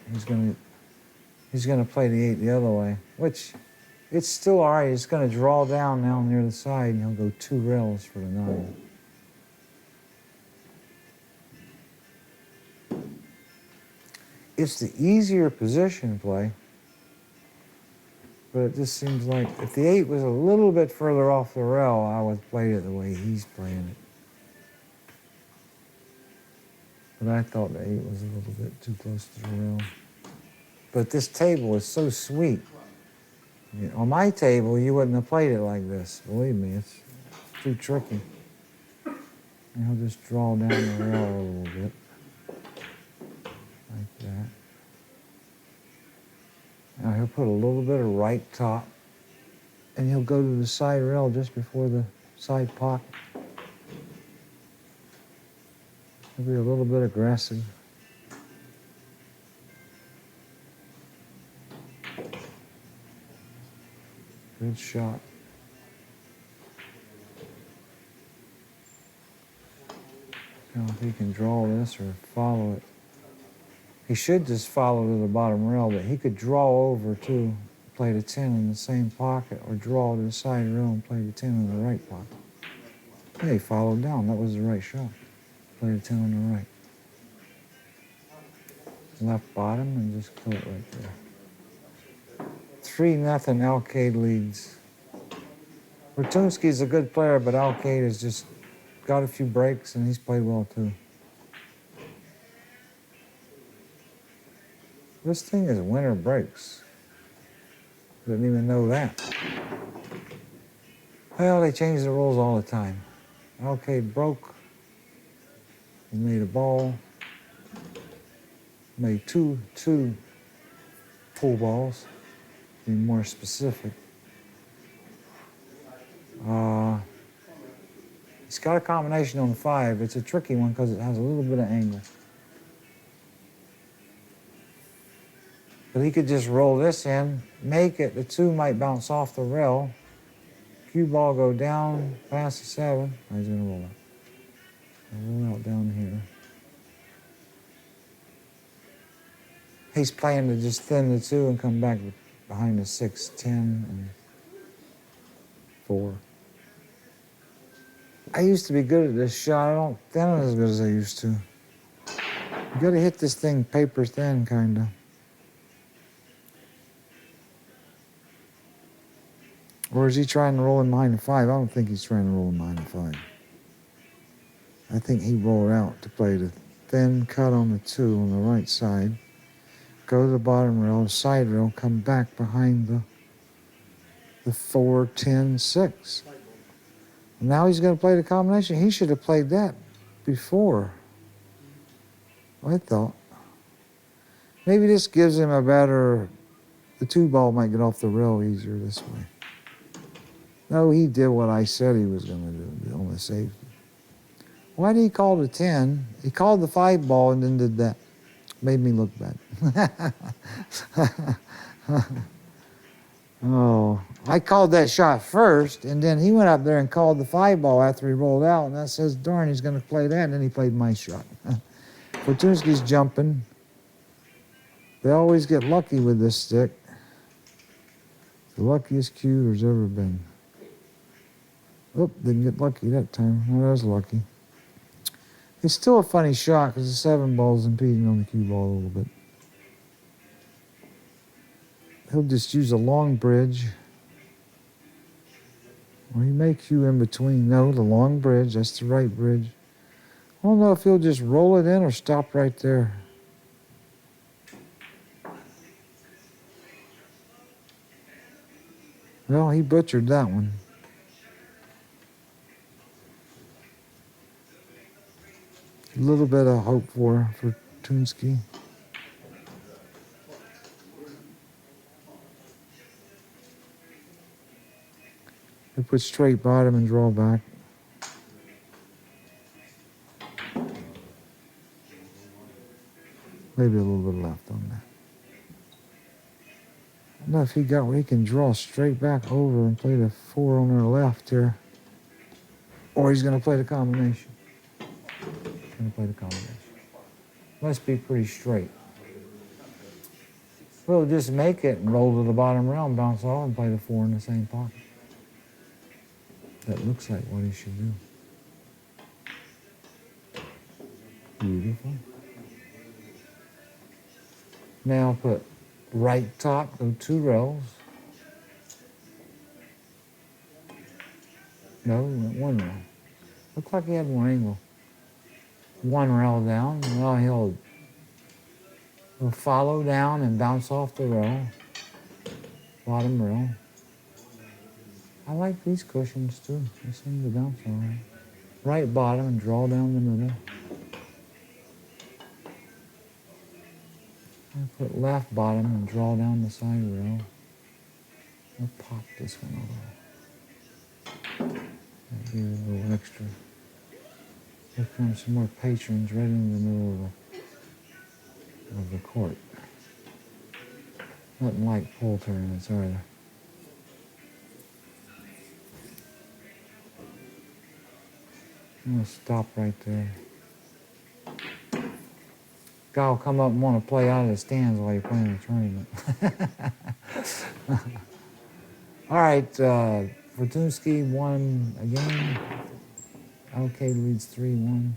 He's gonna play the 8 the other way, which it's still all right. It's gonna draw down now near the side, and he'll go 2 rails for the 9. It's the easier position play, but it just seems like if the 8 was a little bit further off the rail, I would play it the way he's playing it. But I thought the 8 was a little bit too close to the rail. But this table is so sweet. On my table, you wouldn't have played it like this. Believe me, it's too tricky. And he'll just draw down the rail a little bit. Like that. Now he'll put a little bit of right top, and he'll go to the side rail just before the side pocket. He'll be a little bit aggressive. Good shot. Now if he can draw this or follow it. He should just follow to the bottom rail, but he could draw over too, play the 10 in the same pocket, or draw to the side rail and play the 10 in the right pocket. Yeah, he followed down. That was the right shot. Play the 10 on the right. Left bottom and just kill it right there. 3-0 Alcaide leads. Fortunski's a good player, but Alcaide has just got a few breaks and he's played well too. This thing is winner breaks. Didn't even know that. Well, they change the rules all the time. Alcaide broke. He made a ball. Made two pull balls. Be more specific. He's got a combination on the 5. It's a tricky one because it has a little bit of angle. But he could just roll this in, make it. The 2 might bounce off the rail. Cue ball go down past the 7. Oh, he's going to roll out. Roll out down here. He's playing to just thin the 2 and come back behind the 6, 10, and 4. I used to be good at this shot. I don't think I'm as good as I used to. You got to hit this thing paper thin, kind of. Or is he trying to roll in behind the 5? I don't think he's trying to roll in behind the 5. I think he rolled out to play the thin cut on the 2 on the right side. Go to the bottom rail, side rail, come back behind the 4, 10, 6. Now he's going to play the combination. He should have played that before, I thought. Maybe this gives him a better, the 2 ball might get off the rail easier this way. No, he did what I said he was going to do on the safety. Why did he call the 10? He called the 5 ball and then did that. Made me look bad. Oh, I called that shot first, and then he went up there and called the 5 ball after he rolled out, and I says, darn, he's going to play that, and then he played my shot. Fortunski's jumping. They always get lucky with this stick. The luckiest cue there's ever been. Oop, didn't get lucky that time. Well, that was lucky. It's still a funny shot because the 7 ball's impeding on the cue ball a little bit. He'll just use a long bridge. Or he may cue in between. No, the long bridge, that's the right bridge. I don't know if he'll just roll it in or stop right there. Well, he butchered that one. A little bit of hope for Fortunski. He put straight bottom and draw back. Maybe a little bit left on that. I don't know if he got where he can draw straight back over and play the 4 on the left here. Or he's going to play the combination. He's going to play the combination. Must be pretty straight. We'll just make it and roll to the bottom rail and bounce off and play the 4 in the same pocket. That looks like what he should do. Beautiful. Now put right top, go 2 rails. No, he went 1 rail. Looked like he had 1 angle. 1 rail down. Well, he'll follow down and bounce off the rail. Bottom rail. I like these cushions too. They seem to bounce all right. Right bottom and draw down the middle. I put left bottom and draw down the side rail. I'll pop this one over. That'll give it a little extra. Here comes some more patrons right in the middle of the court. Nothing like pull tournaments either. I'm going to stop right there. Guy will come up and want to play out of the stands while you're playing the tournament. All right, Fortunski won again. Alcaide leads 3-1.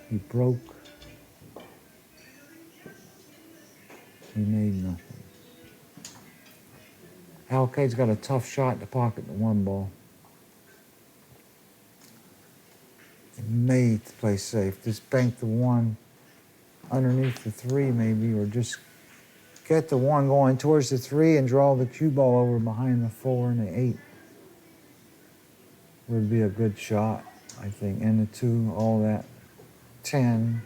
He broke. He made nothing. Alcaide's got a tough shot to pocket the 1 ball. He may play safe. Just bank the 1 underneath the 3 maybe, or just get the 1 going towards the 3 and draw the cue ball over behind the 4 and the 8. Would be a good shot, I think. And the 2, all that. 10.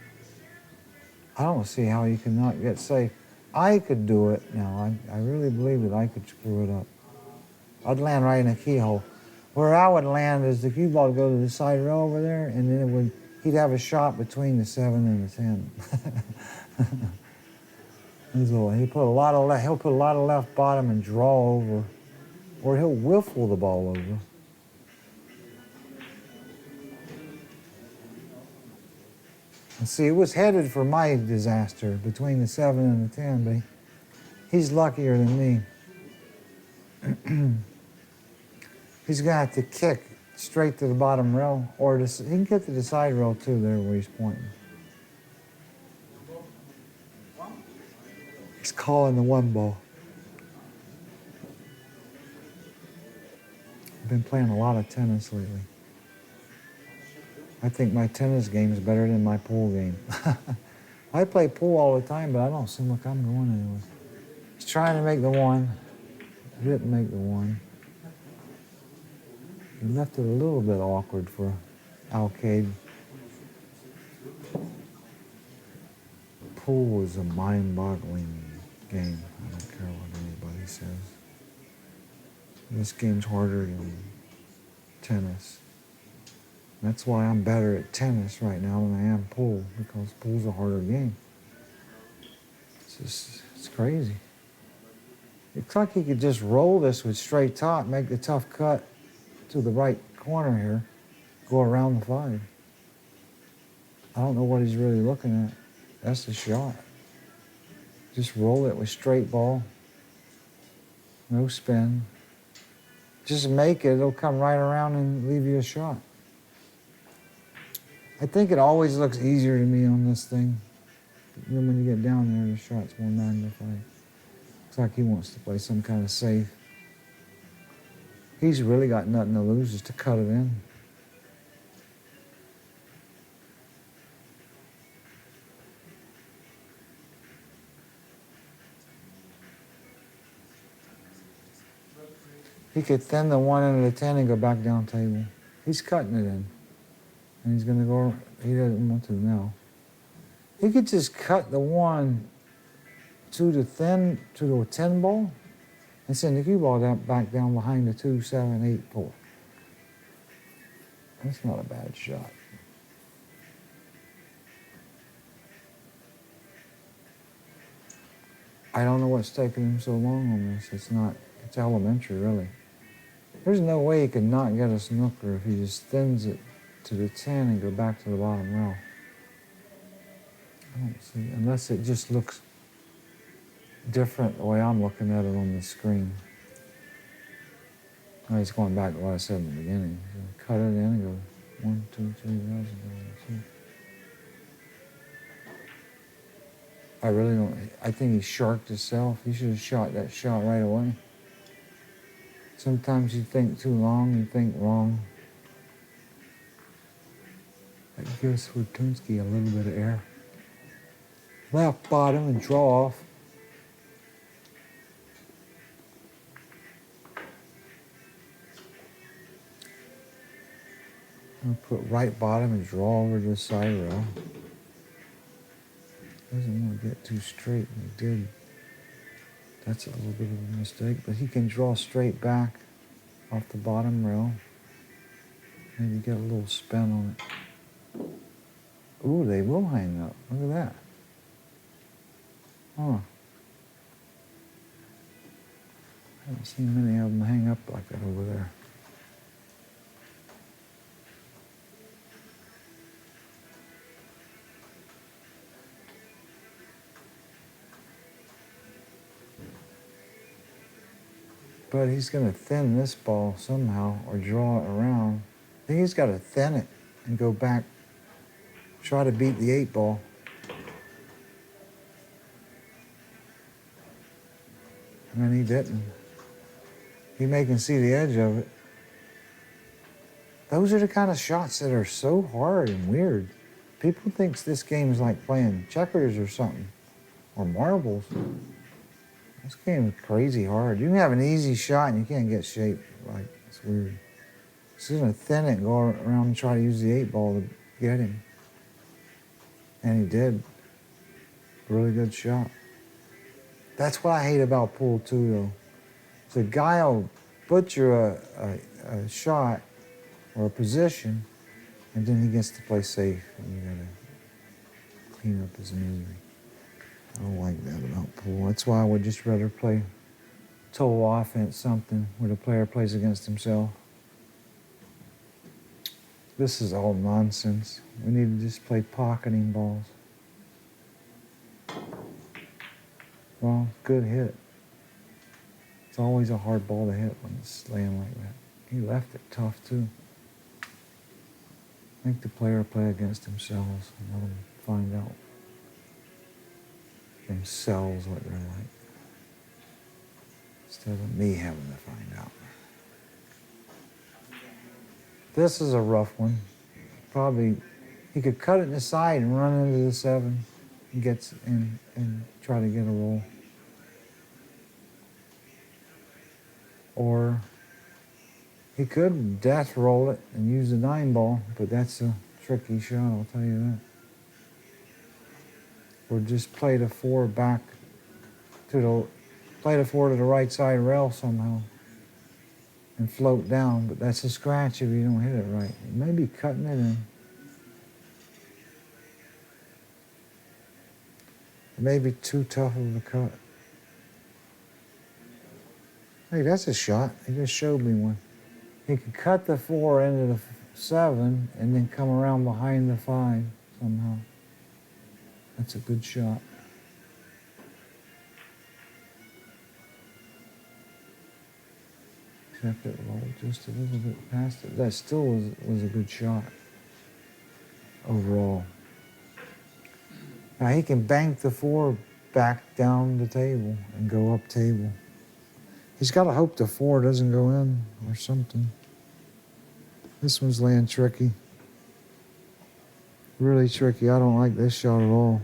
I don't see how you can not get safe. I could do it now. I really believe that I could screw it up. I'd land right in a keyhole. Where I would land is the cue ball would go to the side rail over there, and then he'd have a shot between the 7 and the 10. He'll put a lot of left bottom and draw over, or he'll whiffle the ball over. And see, it was headed for my disaster between the 7 and the 10, but he's luckier than me. He's gonna have to kick straight to the bottom rail, or he can get to the side rail too, there where he's pointing. He's calling the 1 ball. I've been playing a lot of tennis lately. I think my tennis game is better than my pool game. I play pool all the time, but I don't seem like I'm going anywhere. He's trying to make the 1. Didn't make the 1. He left it a little bit awkward for Alcaide. Pool was a mind-boggling game. I don't care what anybody says. This game's harder than tennis. That's why I'm better at tennis right now than I am pool, because pool's a harder game. It's crazy. Looks like he could just roll this with straight top, make the tough cut to the right corner here, go around the 5. I don't know what he's really looking at. That's the shot. Just roll it with straight ball. No spin. Just make it, it'll come right around and leave you a shot. I think it always looks easier to me on this thing. Then when you get down there, the shot's more magnified. Looks like he wants to play some kind of safe. He's really got nothing to lose, just to cut it in. He could thin the 1 into the 10 and go back down table. He's cutting it in. And he's going to go, he doesn't want to now. He could just cut the 1 to the 10 ball and send the cue ball back down behind the 2, 7, 8 pole. That's not a bad shot. I don't know what's taking him so long on this. It's elementary, really. There's no way he could not get a snooker if he just thins it to the 10 and go back to the bottom rail. I don't see, unless it just looks different the way I'm looking at it on the screen. Oh, he's going back to what I said in the beginning. So cut it in and go 1, 2, 3, 2. I really don't, I think he sharked himself. He should have shot that shot right away. Sometimes you think too long, you think wrong. That gives Fortunski a little bit of air. Left bottom and draw off. I'm gonna put right bottom and draw over to the side rail. Doesn't want to get too straight, and he did. That's a little bit of a mistake, but he can draw straight back off the bottom rail. Maybe get a little spin on it. Ooh, they will hang up. Look at that. Huh. I haven't seen many of them hang up like that over there. But he's going to thin this ball somehow or draw it around. I think he's got to thin it and go back, try to beat the 8 ball. And he didn't. He can see the edge of it. Those are the kind of shots that are so hard and weird. People think this game is like playing checkers or something, or marbles. This game is crazy hard. You can have an easy shot and you can't get shape. Like, it's weird. He's gonna thin it and go around and try to use the 8 ball to get him. And he did. Really good shot. That's what I hate about pool too, though. The guy will butcher a shot or a position, and then he gets to play safe, and you gotta clean up his misery. I don't like that about pool. That's why I would just rather play total offense, something where the player plays against himself. This is all nonsense. We need to just play pocketing balls. Well, good hit. It's always a hard ball to hit when it's laying like that. He left it tough too. Make the player play against themselves and let them find out themselves what they're like, instead of me having to find out. This is a rough one. Probably, he could cut it in the side and run into the 7 and gets in and try to get a roll. Or he could death roll it and use the 9 ball, but that's a tricky shot, I'll tell you that. Or just play the 4 back to the right side rail somehow and float down, but that's a scratch if you don't hit it right. You may be cutting it in. It may be too tough of a cut. Hey, that's a shot. He just showed me one. He could cut the 4 into the 7 and then come around behind the 5 somehow. That's a good shot. Except it rolled just a little bit past it. That still was a good shot overall. Now he can bank the 4 back down the table and go up table. He's got to hope the 4 doesn't go in or something. This one's laying tricky. Really tricky. I don't like this shot at all.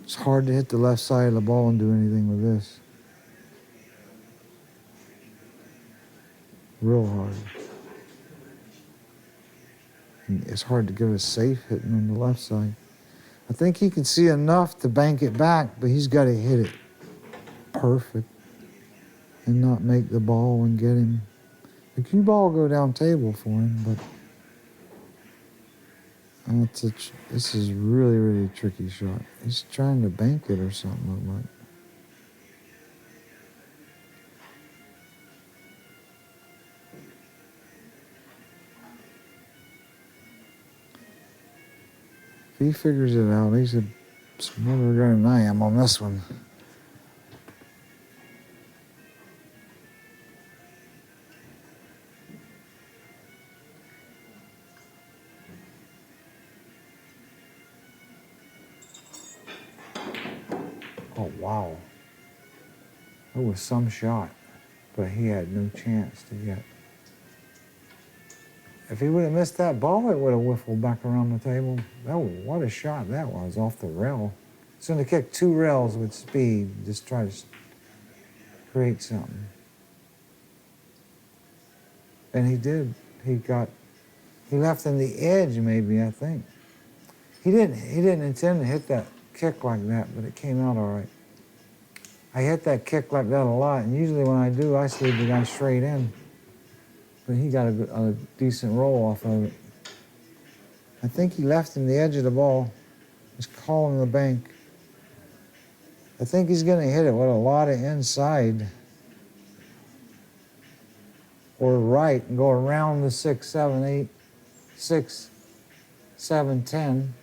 It's hard to hit the left side of the ball and do anything with this. Real hard. And it's hard to get a safe hitting on the left side. I think he can see enough to bank it back, but he's got to hit it perfect and not make the ball and get him. The cue ball will go down table for him, but this is really, really tricky shot. He's trying to bank it or something, look like. If he figures it out, he's a smarter guy than I am on this one. Oh, wow. It was some shot, but he had no chance to get. If he would have missed that ball, it would have whiffled back around the table. Oh, what a shot that was off the rail. He's going to kick 2 rails with speed, just try to create something. And he did. He left in the edge maybe, I think. He didn't intend to hit that kick like that, but it came out all right. I hit that kick like that a lot, and usually when I do, I sleeve the guy straight in. But he got a decent roll off of it. I think he left him the edge of the ball. He's calling the bank. I think he's going to hit it with a lot of inside or right and go around the 6, 7, 8, 6, 7, 10.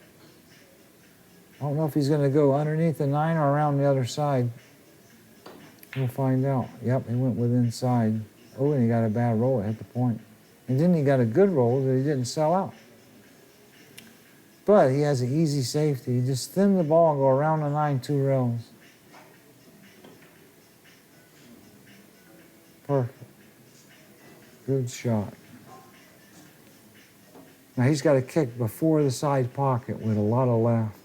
I don't know if he's going to go underneath the 9 or around the other side. We'll find out. Yep, he went with inside. Oh, and he got a bad roll. It hit the point. And then he got a good roll that he didn't sell out. But he has an easy safety. He just thin the ball and go around the 9 2 rails. Perfect. Good shot. Now he's got to kick before the side pocket with a lot of left.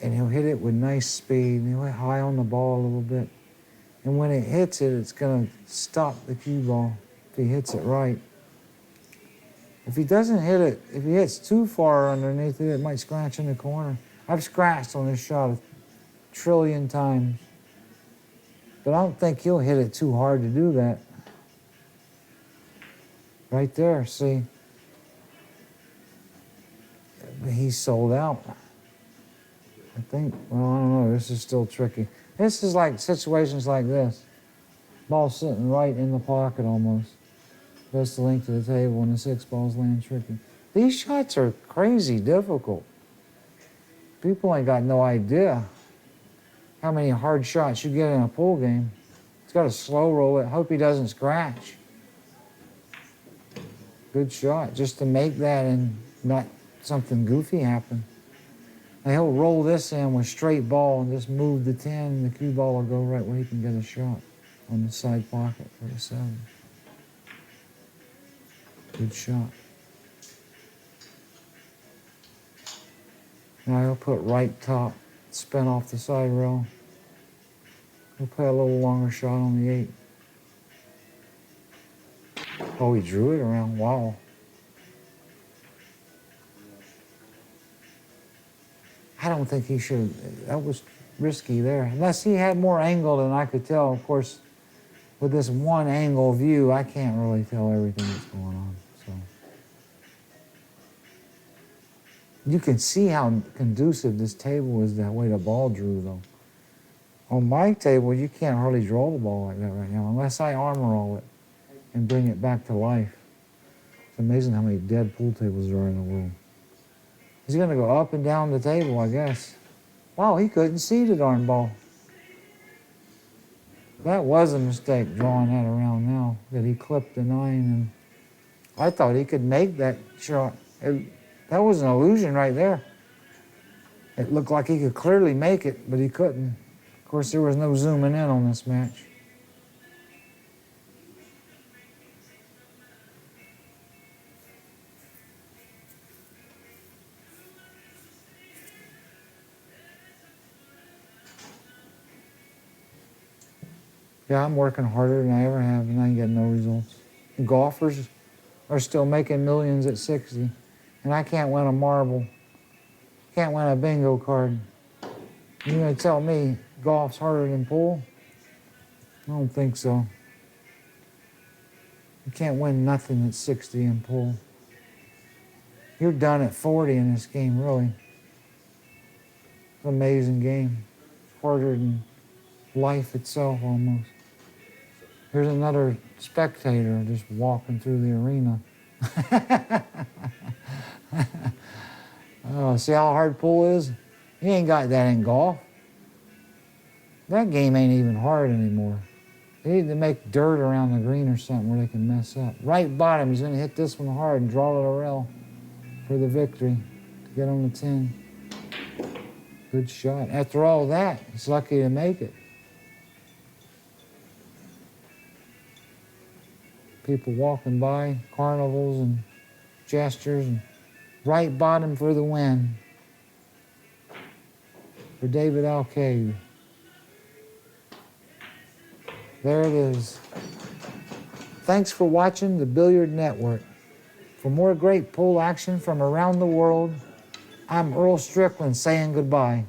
And he'll hit it with nice speed. And he'll hit high on the ball a little bit. And when it hits it, it's going to stop the cue ball if he hits it right. If he doesn't hit it, if he hits too far underneath it, it might scratch in the corner. I've scratched on this shot 1 trillion times. But I don't think he'll hit it too hard to do that. Right there, see? He's sold out. I think, well, I don't know, this is still tricky. This is like situations like this. Ball sitting right in the pocket almost. Just the length of the table and the 6 balls laying tricky. These shots are crazy difficult. People ain't got no idea how many hard shots you get in a pool game. He's got to slow roll it, hope he doesn't scratch. Good shot, just to make that and not something goofy happen. Now he'll roll this in with straight ball and just move the 10 and the cue ball will go right where he can get a shot on the side pocket for the 7. Good shot. Now he'll put right top, spin off the side rail. He'll play a little longer shot on the 8. Oh, he drew it around, wow. I don't think he should, that was risky there. Unless he had more angle than I could tell. Of course, with this one angle view, I can't really tell everything that's going on, so. You can see how conducive this table is that way the ball drew, though. On my table, you can't hardly draw the ball like that right now, unless I armor roll it and bring it back to life. It's amazing how many dead pool tables there are in the world. He's gonna go up and down the table, I guess. Wow, he couldn't see the darn ball. That was a mistake, drawing that around now, that he clipped the 9, and I thought he could make that shot. That was an illusion right there. It looked like he could clearly make it, but he couldn't. Of course, there was no zooming in on this match. Yeah, I'm working harder than I ever have, and I ain't getting no results. Golfers are still making millions at 60, and I can't win a marble, can't win a bingo card. You're gonna tell me golf's harder than pool? I don't think so. You can't win nothing at 60 in pool. You're done at 40 in this game, really. It's an amazing game. It's harder than life itself, almost. Here's another spectator just walking through the arena. Oh, see how hard pool is? He ain't got that in golf. That game ain't even hard anymore. They need to make dirt around the green or something where they can mess up. Right bottom, he's gonna hit this one hard and draw it a rail for the victory to get on the 10. Good shot. After all that, he's lucky to make it. People walking by, carnivals and gestures, and right bottom for the win for David Alcaide. There it is. Thanks for watching the Billiard Network. For more great pool action from around the world, I'm Earl Strickland saying goodbye.